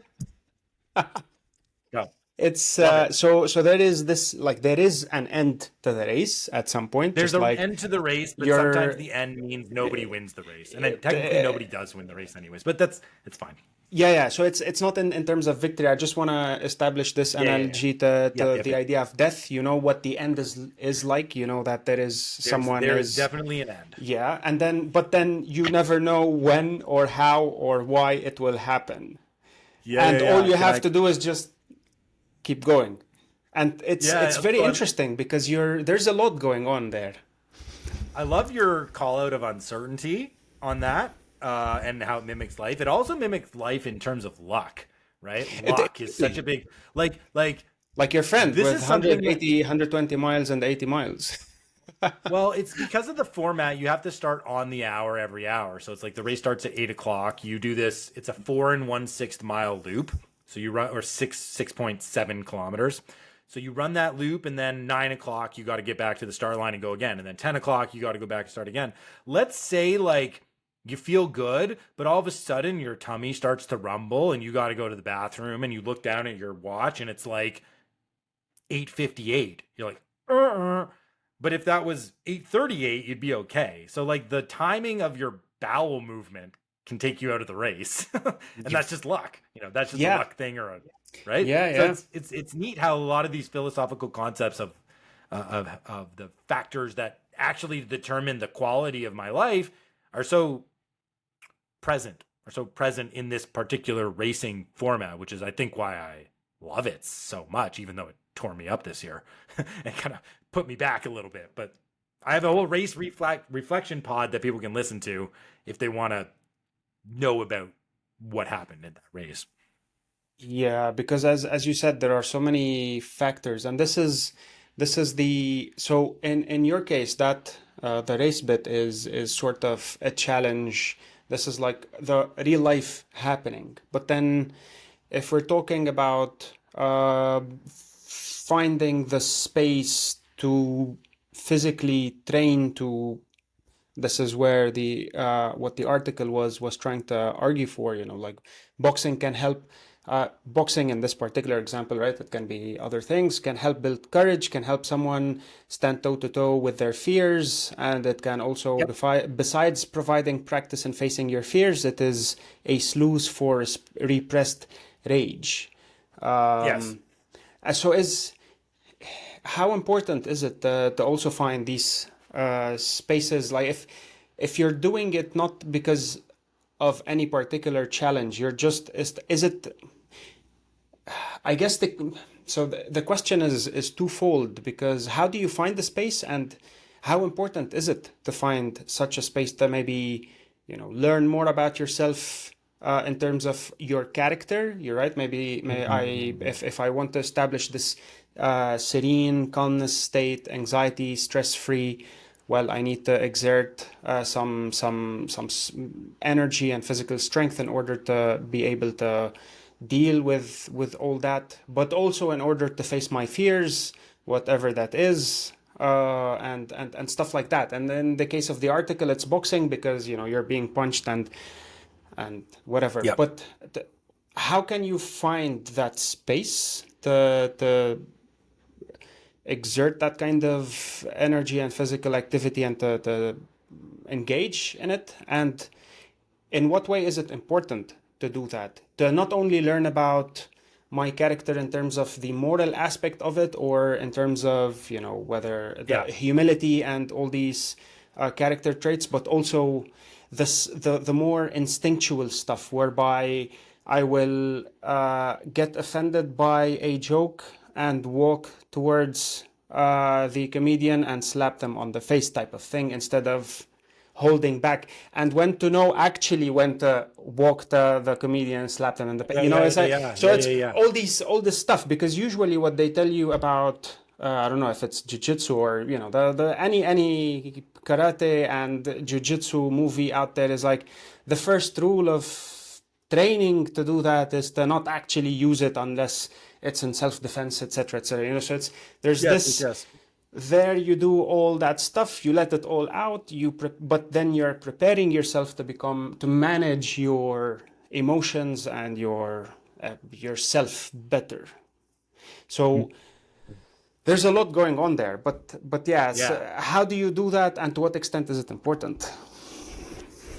Go. It's so there is this, like, there is an end to the race at some point. There's an end to the race, but sometimes the end means nobody wins the race, and then technically nobody does win the race anyways. But it's fine. Yeah. So it's not in terms of victory. I just want to establish this analogy to the idea of death. You know what the end is like. You know that there is definitely an end. Yeah, but then you never know when or how or why it will happen. All you have to do is just keep going, and it's very interesting because there's a lot going on there. I love your call out of uncertainty on that. And how it mimics life. It also mimics life in terms of luck, right? Luck is such a big, like your friend with 120 miles and 80 miles. Well, it's because of the format. You have to start on the hour every hour. So it's like the race starts at 8 o'clock. You do this. It's a 4 1/6 mile loop. So you run, or 6.7 kilometers. So you run that loop, and then 9 o'clock, you got to get back to the start line and go again. And then 10 o'clock, you got to go back and start again. Let's say like you feel good, but all of a sudden your tummy starts to rumble and you got to go to the bathroom, and you look down at your watch and it's like 8:58. You're like, But if that was 8:38, you'd be okay. So like the timing of your bowel movement can take you out of the race. And that's just luck. You know, that's just a luck thing right? Yeah. So it's neat how a lot of these philosophical concepts of the factors that actually determine the quality of my life are so present in this particular racing format, which is, I think, why I love it so much, even though it tore me up this year and kind of put me back a little bit. But I have a whole race reflection pod that people can listen to if they want to know about what happened in that race. Yeah, because as you said, there are so many factors, and this is the so in your case that the race bit is sort of a challenge. This is like the real life happening. But then, if we're talking about finding the space to physically train to, this is where the what the article was trying to argue for, like boxing can help, boxing in this particular example, right, it can be other things, can help build courage, can help someone stand toe to toe with their fears, and it can also, Yep. besides providing practice in facing your fears, it is a sluice for repressed rage. Yes. um, so is how important is it to also find these spaces, like if you're doing it not because of any particular challenge, you're just, is it, I guess the question is twofold, because how do you find the space, and how important is it to find such a space to maybe, learn more about yourself, in terms of your character. You're right. Maybe may I, Mhm. if I want to establish this serene calmness state, anxiety, stress free, well, I need to exert some energy and physical strength in order to be able to deal with all that, but also in order to face my fears, whatever that is, and stuff like that. And in the case of the article, it's boxing because you're being punched and whatever. Yep. But how can you find that space to exert that kind of energy and physical activity, and to engage in it? And in what way is it important to do that? To not only learn about my character in terms of the moral aspect of it, or in terms of, whether the Yeah. humility and all these character traits, but also the more instinctual stuff, whereby I will get offended by a joke and walk towards the comedian and slap them on the face, type of thing, instead of holding back, and when to know actually when to walk the comedian and slap them in the, Yeah. Yeah. it's Yeah. like, Yeah. so Yeah. it's Yeah. Yeah. all this stuff, because usually what they tell you about, I don't know if it's jiu-jitsu or the any karate and jiu-jitsu movie out there, is like the first rule of training to do that is to not actually use it unless it's in self-defense, etc., etc. So it's, there's Yes. Yes. this, Yes. there you do all that stuff, you let it all out, but then you're preparing yourself to become, to manage your emotions and yourself better. So there's a lot going on there, but yes, Yeah. how do you do that, and to what extent is it important?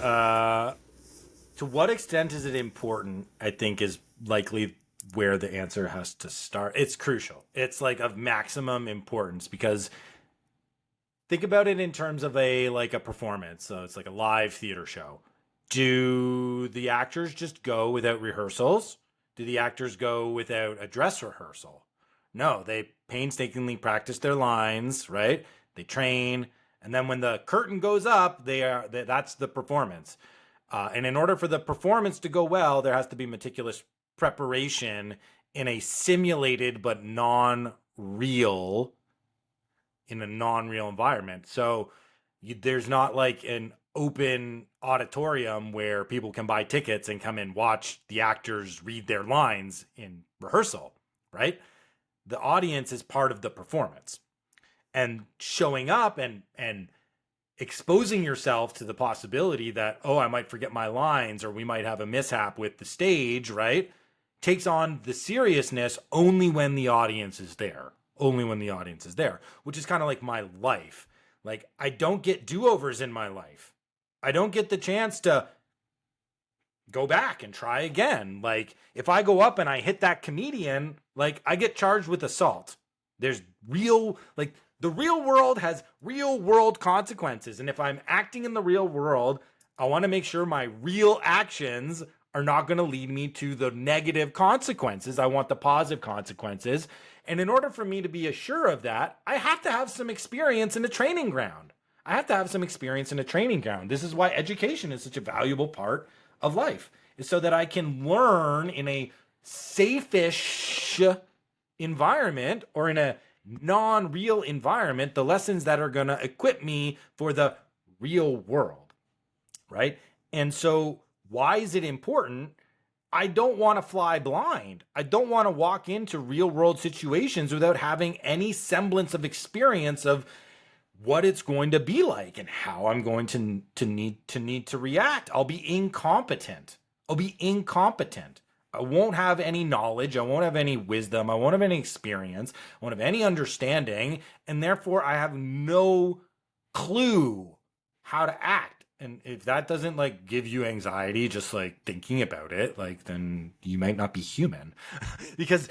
Uh, to what extent is it important? I think is likely where the answer has to start. It's crucial. It's like of maximum importance because think about it in terms of a performance. So it's like a live theater show. Do the actors just go without rehearsals? Do the actors go without a dress rehearsal? No, they painstakingly practice their lines, right? They train, and then when the curtain goes up, that's the performance. And in order for the performance to go well, there has to be meticulous preparation in a simulated but non-real in a non-real environment. So there's not like an open auditorium where people can buy tickets and come and watch the actors read their lines in rehearsal, right? The audience is part of the performance. And showing up and exposing yourself to the possibility that, oh, I might forget my lines or we might have a mishap with the stage, right? Takes on the seriousness only when the audience is there. Only when the audience is there, which is kind of like my life. Like, I don't get do overs in my life. I don't get the chance to go back and try again. Like, if I go up and I hit that comedian, like, I get charged with assault. There's like, the real world has real world consequences. And if I'm acting in the real world, I want to make sure my real actions are not going to lead me to the negative consequences. I want the positive consequences. And in order for me to be assured of that, I have to have some experience in a training ground. I have to have some experience in a training ground. This is why education is such a valuable part of life, is so that I can learn in a safe-ish environment or in a non-real environment the lessons that are going to equip me for the real world, right? And so why is it important? I don't want to fly blind. I don't want to walk into real world situations without having any semblance of experience of what it's going to be like and how I'm going to need to react. I'll be incompetent. I'll be incompetent. I won't have any knowledge. I won't have any wisdom. I won't have any experience. I won't have any understanding. And therefore, I have no clue how to act. And if that doesn't like give you anxiety, just like thinking about it, like then you might not be human because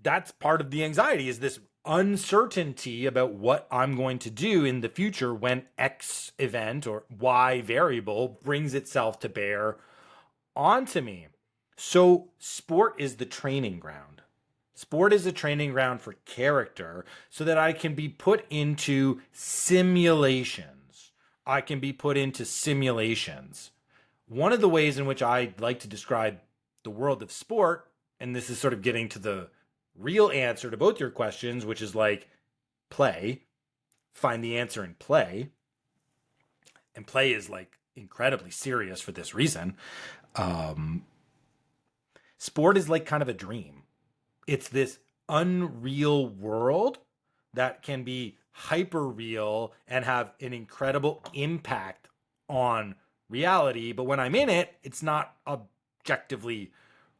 that's part of the anxiety is this uncertainty about what I'm going to do in the future when X event or Y variable brings itself to bear onto me. So sport is the training ground. Sport is a training ground for character so that I can be put into simulations. I can be put into simulations. One of the ways in which I like to describe the world of sport, and this is sort of getting to the real answer to both your questions, which is like play, find the answer in play. And play is like incredibly serious for this reason. Sport is like kind of a dream. It's this unreal world that can be hyper real and have an incredible impact on reality. But when I'm in it, it's not objectively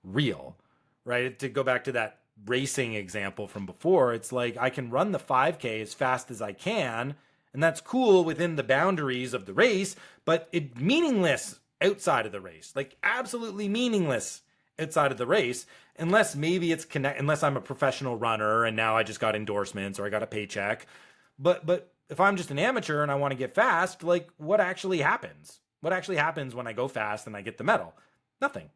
real, right? To go back to that racing example from before, it's like I can run the 5K as fast as I can, and that's cool within the boundaries of the race, but it's meaningless outside of the race, like absolutely meaningless outside of the race, unless maybe unless I'm a professional runner and now I just got endorsements or I got a paycheck. But if I'm just an amateur and I want to get fast, like what actually happens? What actually happens when I go fast and I get the medal? Nothing.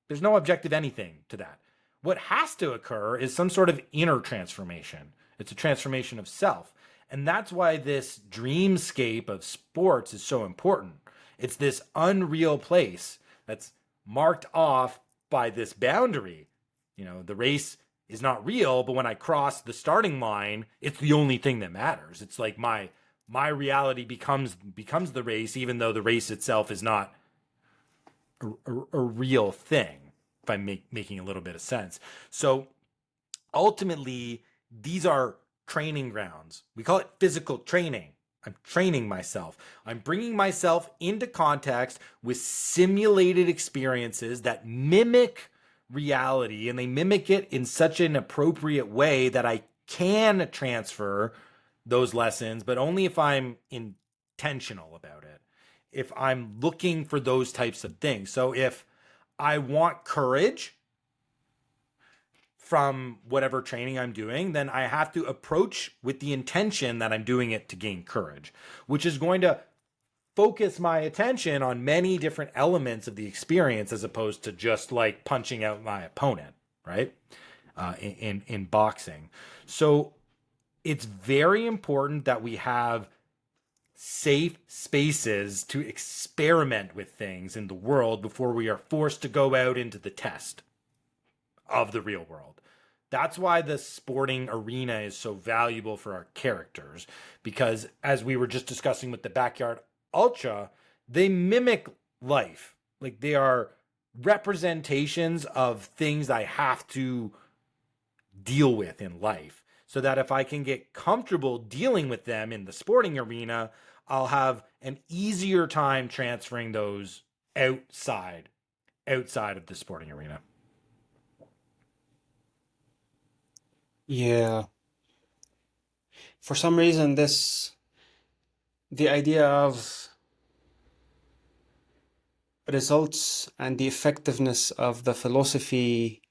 There's no objective anything to that. What has to occur is some sort of inner transformation. It's a transformation of self. And that's why this dreamscape of sports is so important. It's this unreal place that's marked off by this boundary. You know, the race is not real, but when I cross the starting line, it's the only thing that matters. It's like my reality becomes the race, even though the race itself is not a real thing, if I'm making a little bit of sense. So ultimately, these are training grounds. We call it physical training. I'm training myself. I'm bringing myself into context with simulated experiences that mimic reality, and they mimic it in such an appropriate way that I can transfer those lessons, but only if I'm intentional about it. If I'm looking for those types of things. So if I want courage from whatever training I'm doing, then I have to approach with the intention that I'm doing it to gain courage, which is going to focus my attention on many different elements of the experience as opposed to just like punching out my opponent, right? In boxing. So it's very important that we have safe spaces to experiment with things in the world before we are forced to go out into the test of the real world. That's why the sporting arena is so valuable for our characters, because as we were just discussing with the Backyard Ultra, they mimic life. Like they are representations of things I have to deal with in life, so that if I can get comfortable dealing with them in the sporting arena, I'll have an easier time transferring those outside of the sporting arena. Yeah. For some reason, the idea of results and the effectiveness of the philosophy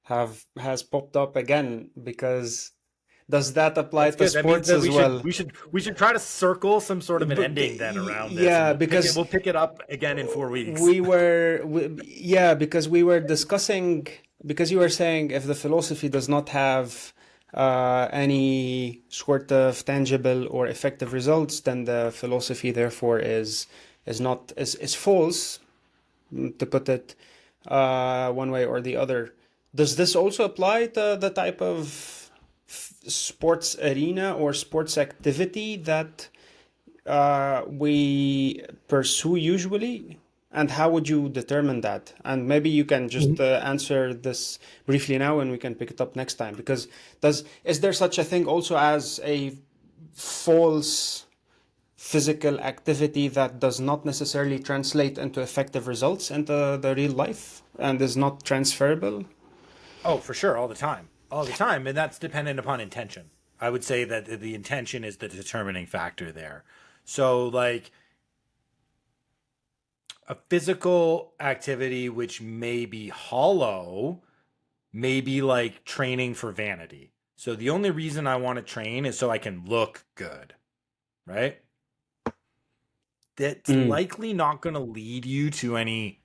has popped up again, because does that apply That's to good. That means sports that as well? we should try to circle some sort of an But ending then around this, and yeah, because we'll pick it up again in 4 weeks. yeah, because we were discussing, because you were saying if the philosophy does not have any sort of tangible or effective results, then the philosophy therefore is false, to put it one way or the other. Does this also apply to the type of sports arena or sports activity that we pursue usually? And how would you determine that? And maybe you can just answer this briefly now, and we can pick it up next time. Because is there such a thing also as a false physical activity that does not necessarily translate into effective results into the real life and is not transferable? Oh, for sure, all the time. All the time. And that's dependent upon intention. I would say that the intention is the determining factor there. So, like a physical activity which may be hollow, may be like training for vanity. So, the only reason I want to train is so I can look good, right? That's Mm. likely not going to lead you to any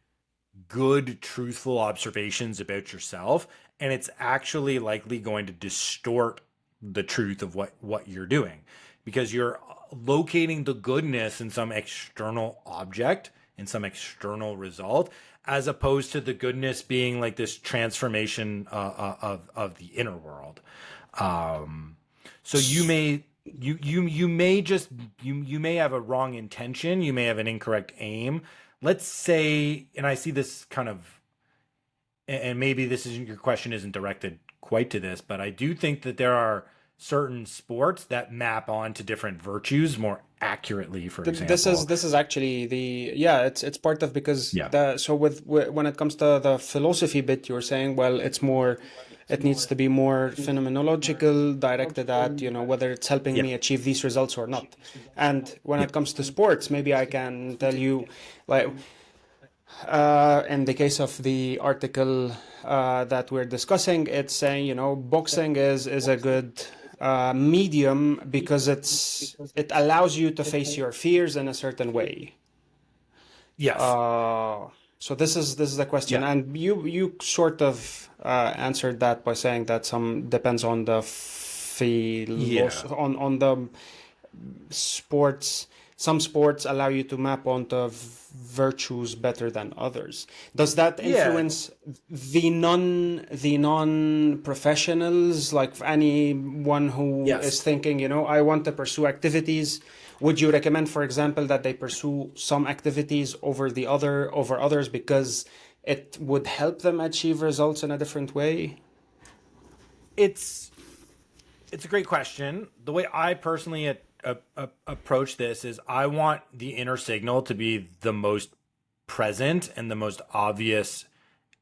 good, truthful observations about yourself. And it's actually likely going to distort the truth of what you're doing because you're locating the goodness in some external object, in some external result, as opposed to the goodness being like this transformation of the inner world. Um, so you may just you may have a wrong intention, you may have an incorrect aim. Let's say, and I see this kind of, and maybe this isn't your question isn't directed quite to this, but I do think that there are certain sports that map onto different virtues more accurately. For This is example, actually the yeah, it's part of, because yeah, the so when it comes to the philosophy bit, you're saying, well, it's more, it needs to be more phenomenological, directed at, whether it's helping yeah, me achieve these results or not. And when yeah, it comes to sports, maybe I can tell you, like, in the case of the article that we're discussing, it's saying, boxing is a good medium because it allows you to face your fears in a certain way. yes, Uh, so this is the question, yeah, and you sort of answered that by saying that some depends on the yeah, on the sports. Some sports allow you to map onto virtues better than others. Does that yeah, influence the non professionals, like anyone who is yes. thinking, I want to pursue activities? Would you recommend, for example, that they pursue some activities over others because it would help them achieve results in a different way? It's it's a great question. The way I personally approach this is I want the inner signal to be the most present and the most obvious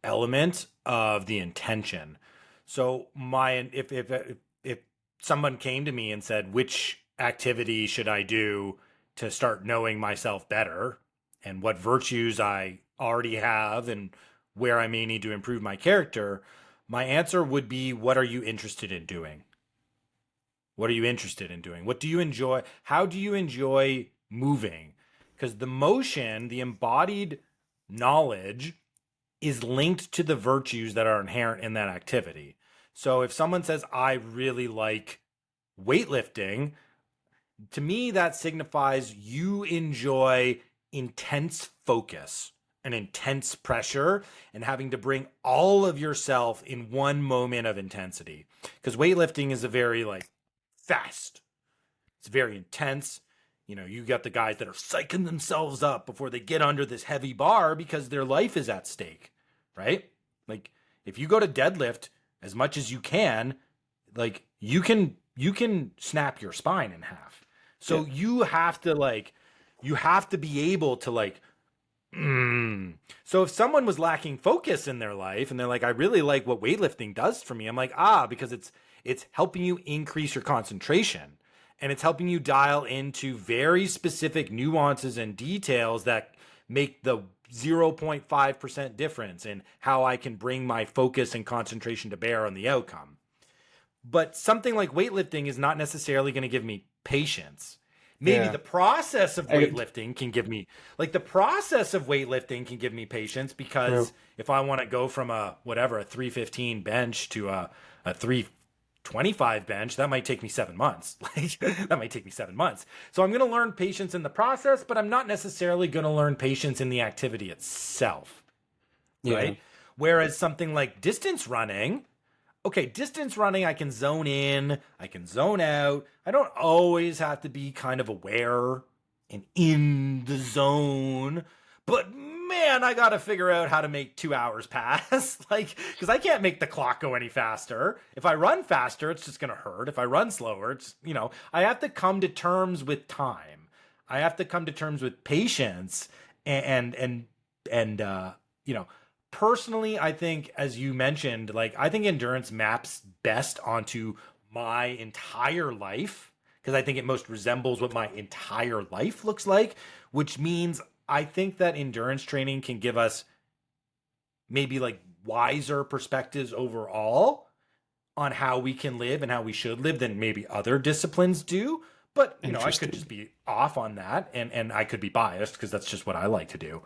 element of the intention. So my if someone came to me and said which activity should I do to start knowing myself better and what virtues I already have and where I may need to improve my character, my answer would be what are you interested in doing? What are you interested in doing? What do you enjoy? How do you enjoy moving? Because the motion, the embodied knowledge is linked to the virtues that are inherent in that activity. So if someone says, I really like weightlifting, to me, that signifies you enjoy intense focus and intense pressure and having to bring all of yourself in one moment of intensity. Because weightlifting is a very like fast, it's very intense. You got the guys that are psyching themselves up before they get under this heavy bar because their life is at stake, right? Like if you go to deadlift as much as you can, like you can snap your spine in half. Yeah. So you have to be able to like So if someone was lacking focus in their life and they're like, I really like what weightlifting does for me, I'm like, because it's helping you increase your concentration and it's helping you dial into very specific nuances and details that make the 0.5% difference in how I can bring my focus and concentration to bear on the outcome. But something like weightlifting is not necessarily going to give me patience. Maybe Yeah. the process of I, weightlifting can give me the process of weightlifting can give me patience True. because if I want to go from a whatever a 315 bench to a 325 bench, that might take me 7 months. Like that might take me 7 months. So I'm going to learn patience in the process, but I'm not necessarily going to learn patience in the activity itself, Yeah. right? Whereas something like distance running, okay, distance running, I can zone in, I can zone out. I don't always have to be kind of aware and in the zone. But man, I got to figure out how to make 2 hours pass. Like, because I can't make the clock go any faster. If I run faster, it's just going to hurt. If I run slower, I have to come to terms with time. I have to come to terms with patience and you know, personally, I think, as you mentioned, like, I think endurance maps best onto my entire life because I think it most resembles what my entire life looks like, which means I think that endurance training can give us maybe like wiser perspectives overall on how we can live and how we should live than maybe other disciplines do. But I could just Interesting. be off on that, and I could be biased because that's just what I like to do.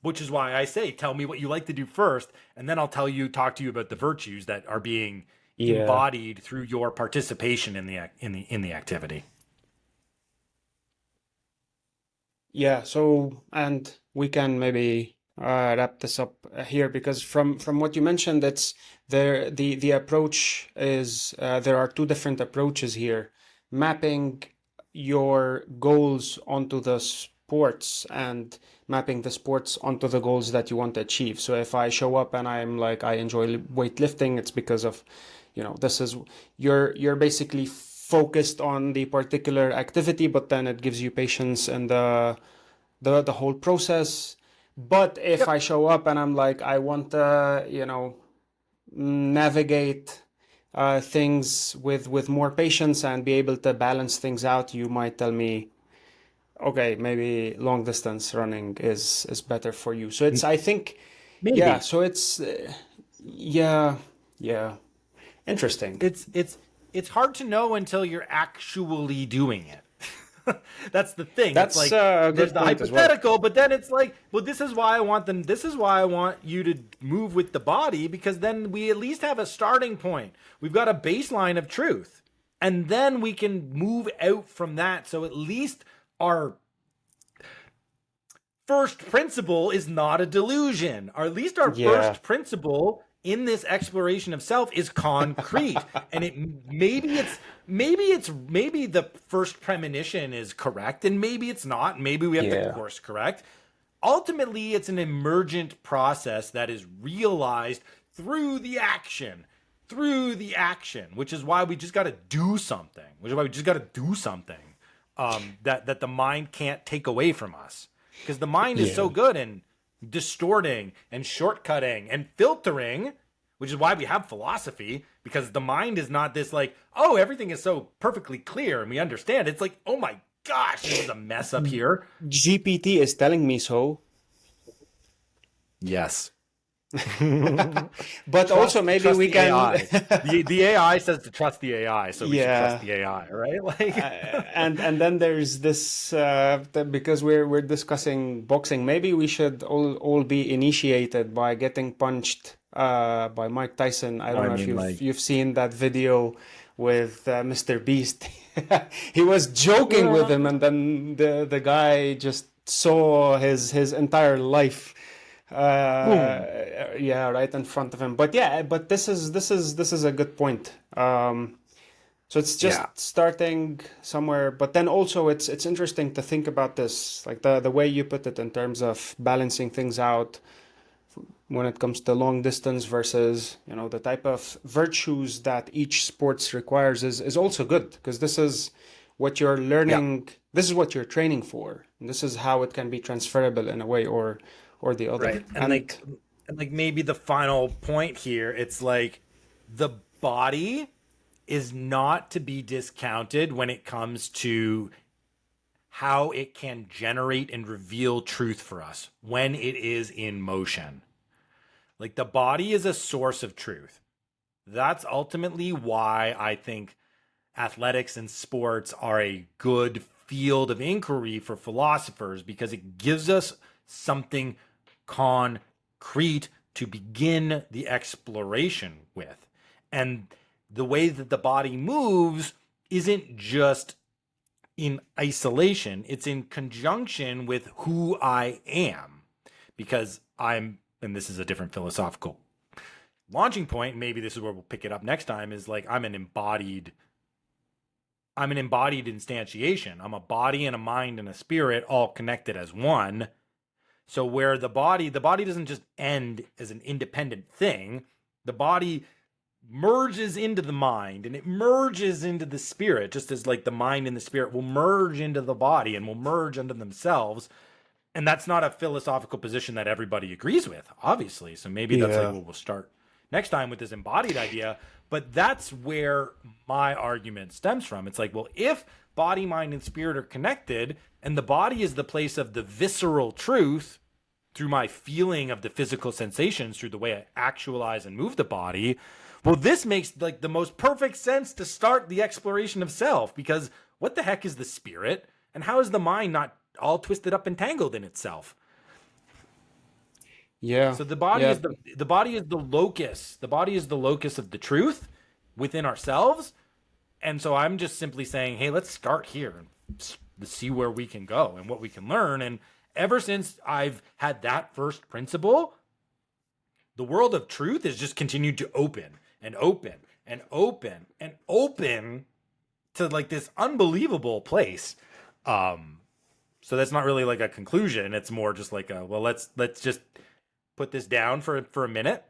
Which is why I say, tell me what you like to do first, and then I'll talk to you about the virtues that are being Yeah. embodied through your participation in the activity. Yeah, so and we can maybe wrap this up here because from what you mentioned, it's there the approach is there are two different approaches here. Mapping your goals onto the sports and mapping the sports onto the goals that you want to achieve. So if I show up and I'm like I enjoy weightlifting, it's because of, this is you're basically focused on the particular activity, but then it gives you patience and the whole process. But if Yep. I show up and I'm like, I want to, navigate things with more patience and be able to balance things out, you might tell me, okay, maybe long distance running is better for you. So it's, I think, yeah. Maybe. So it's, yeah, yeah, interesting. It's hard to know until you're actually doing it. That's the thing. It's That's like a there's good the point as well. hypothetical, but then it's like, well, this is why I want them. This is why I want you to move with the body because then we at least have a starting point. We've got a baseline of truth, and then we can move out from that. So at least our first principle is not a delusion, or at least our Yeah, first principle in this exploration of self is concrete. And maybe the first premonition is correct and maybe it's not. Maybe we have to yeah, course correct. Ultimately, it's an emergent process that is realized through the action, which is why we just got to do something, that the mind can't take away from us, because the mind is so yeah. good in distorting and shortcutting and filtering, which is why we have philosophy, because the mind is not this like, oh, everything is so perfectly clear and we understand. It's like, oh my gosh, this is a mess up here. GPT is telling me so. Yes. But also maybe Trust we the can, AI. The AI says to trust the AI, so we should trust yeah. the AI, right? Like, And then there's this because we're discussing boxing. Maybe we should all be initiated by getting punched by Mike Tyson. I don't I know if mean, you've like, you've seen that video with Mr. Beast. He was joking with him, and then the guy just saw his entire life boom. yeah, right in front of him. But yeah, but this is a good point. So it's Yeah. just starting somewhere, but then also it's interesting to think about this, like the way you put it in terms of balancing things out when it comes to long distance versus, the type of virtues that each sports requires is also good because this is what you're Yeah. learning, this is what you're training for, and this is how it can be transferable in a way or the other. Right. And And like maybe the final point here, it's like the body is not to be discounted when it comes to how it can generate and reveal truth for us when it is in motion. Like the body is a source of truth. That's ultimately why I think athletics and sports are a good field of inquiry for philosophers, because it gives us something concrete to begin the exploration with. And the way that the body moves isn't just in isolation, it's in conjunction with who I am, because I'm and this is a different philosophical launching point, maybe this is where we'll pick it up next time, is like I'm an embodied instantiation. I'm a body and a mind and a spirit all connected as one. So where the body doesn't just end as an independent thing. The body merges into the mind and it merges into the spirit, just as like the mind and the spirit will merge into the body and will merge into themselves. And that's not a philosophical position that everybody agrees with, obviously. So maybe that's like Yeah. what we'll start next time with this embodied idea. But that's where my argument stems from. It's like, well, if body, mind, and spirit are connected, and the body is the place of the visceral truth through my feeling of the physical sensations, through the way I actualize and move the body, well, this makes like the most perfect sense to start the exploration of self, because what the heck is the spirit, and how is the mind not all twisted up and tangled in itself? Yeah. So the body Yeah. is the body is the locus. The body is the locus of the truth within ourselves. And so I'm just simply saying, hey, let's start here and see where we can go and what we can learn. And ever since I've had that first principle, the world of truth has just continued to open and open and open and open to like this unbelievable place. So that's not really like a conclusion. It's more just like a, well, let's just put this down for a minute.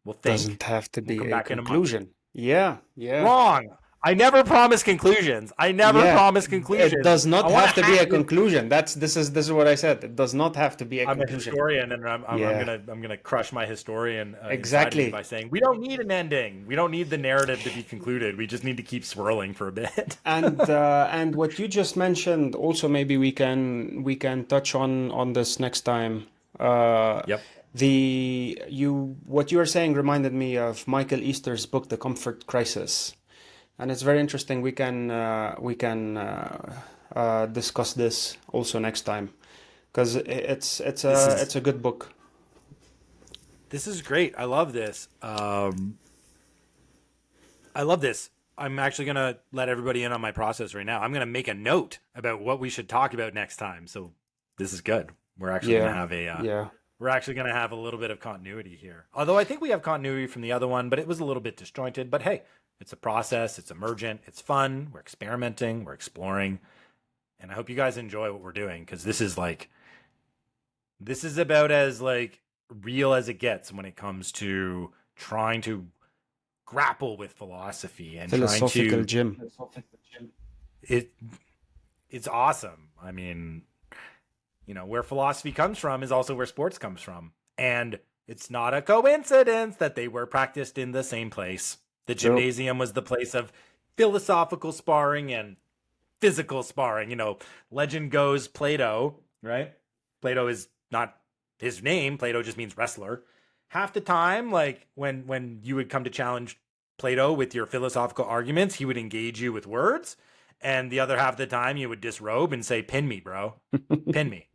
We'll think. Doesn't have to We'll be come a back in a month. conclusion. Yeah. Yeah. Wrong. I never promise conclusions. I never Yeah. promise It conclusions. does I not want have to to be a hack your. conclusion. This is what I said. It does not have to be a I'm a conclusion. historian, and Yeah. I'm gonna crush my historian inside of me Exactly. by saying we don't need an ending. We don't need the narrative to be concluded. We just need to keep swirling for a bit. And what you just mentioned also, maybe we can touch on this next time. Uh, Yep. what you were saying reminded me of Michael Easter's book, The Comfort Crisis, and it's very interesting. We can discuss this also next time because This is it's a good book. this is great. I love this. I love this. I'm actually gonna let everybody in on my process right now. I'm gonna make a note about what we should talk about next time. So this is good. We're actually gonna Yeah, have yeah, we're actually gonna have a little bit of continuity here. Although I think we have continuity from the other one, but it was a little bit disjointed. But hey, it's a process. It's emergent. It's fun. We're experimenting. We're exploring, and I hope you guys enjoy what we're doing because this is about as like real as it gets when it comes to trying to grapple with philosophy and trying philosophical to gym. it it's awesome. I mean, where philosophy comes from is also where sports comes from. And it's not a coincidence that they were practiced in the same place. The True. gymnasium was the place of philosophical sparring and physical sparring. Legend goes Plato, right? Plato is not his name. Plato just means wrestler. Half the time, like when you would come to challenge Plato with your philosophical arguments, he would engage you with words. And the other half of the time, you would disrobe and say, "Pin me, bro. Pin me.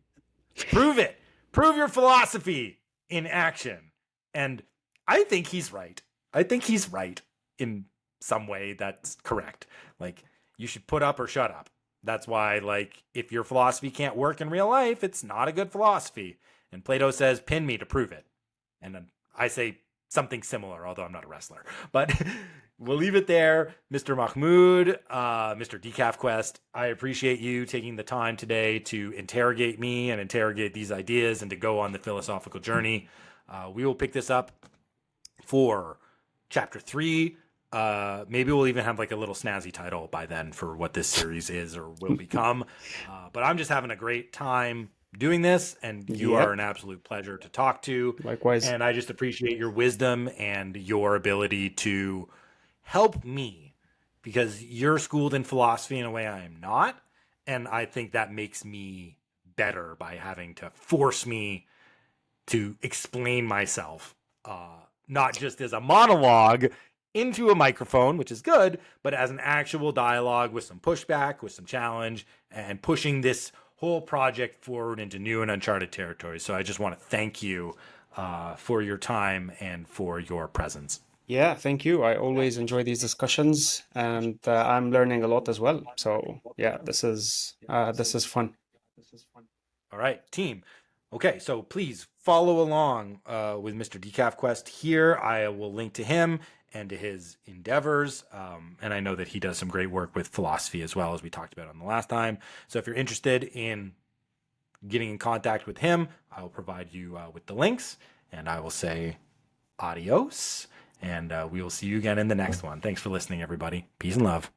Prove it. Prove your philosophy in action." And I think he's right. I think he's right in some way that's correct. Like, you should put up or shut up. That's why, like, if your philosophy can't work in real life, it's not a good philosophy. And Plato says, "Pin me to prove it." And then I say something similar, although I'm not a wrestler. But we'll leave it there. Mr. Mahmoud, Mr. DecafQuest, I appreciate you taking the time today to interrogate me and interrogate these ideas and to go on the philosophical journey. We will pick this up for chapter 3. Maybe we'll even have like a little snazzy title by then for what this series is or will become. But I'm just having a great time doing this, and you are Yep. an absolute pleasure to talk to. Likewise. And I just appreciate your wisdom and your ability to help me because you're schooled in philosophy in a way I am not. And I think that makes me better by having to force me to explain myself, not just as a monologue into a microphone, which is good, but as an actual dialogue with some pushback, with some challenge, and pushing this whole project forward into new and uncharted territory. So I just want to thank you for your time and for your presence. Yeah, thank you. I always enjoy these discussions, and I'm learning a lot as well. So yeah, this is fun. All right, team. Okay, so please follow along with Mr. DecafQuest here. I will link to him and to his endeavors. And I know that he does some great work with philosophy as well, as we talked about on the last time. So if you're interested in getting in contact with him, I will provide you with the links, and I will say adios. And we will see you again in the next one. Thanks for listening, everybody. Peace and love.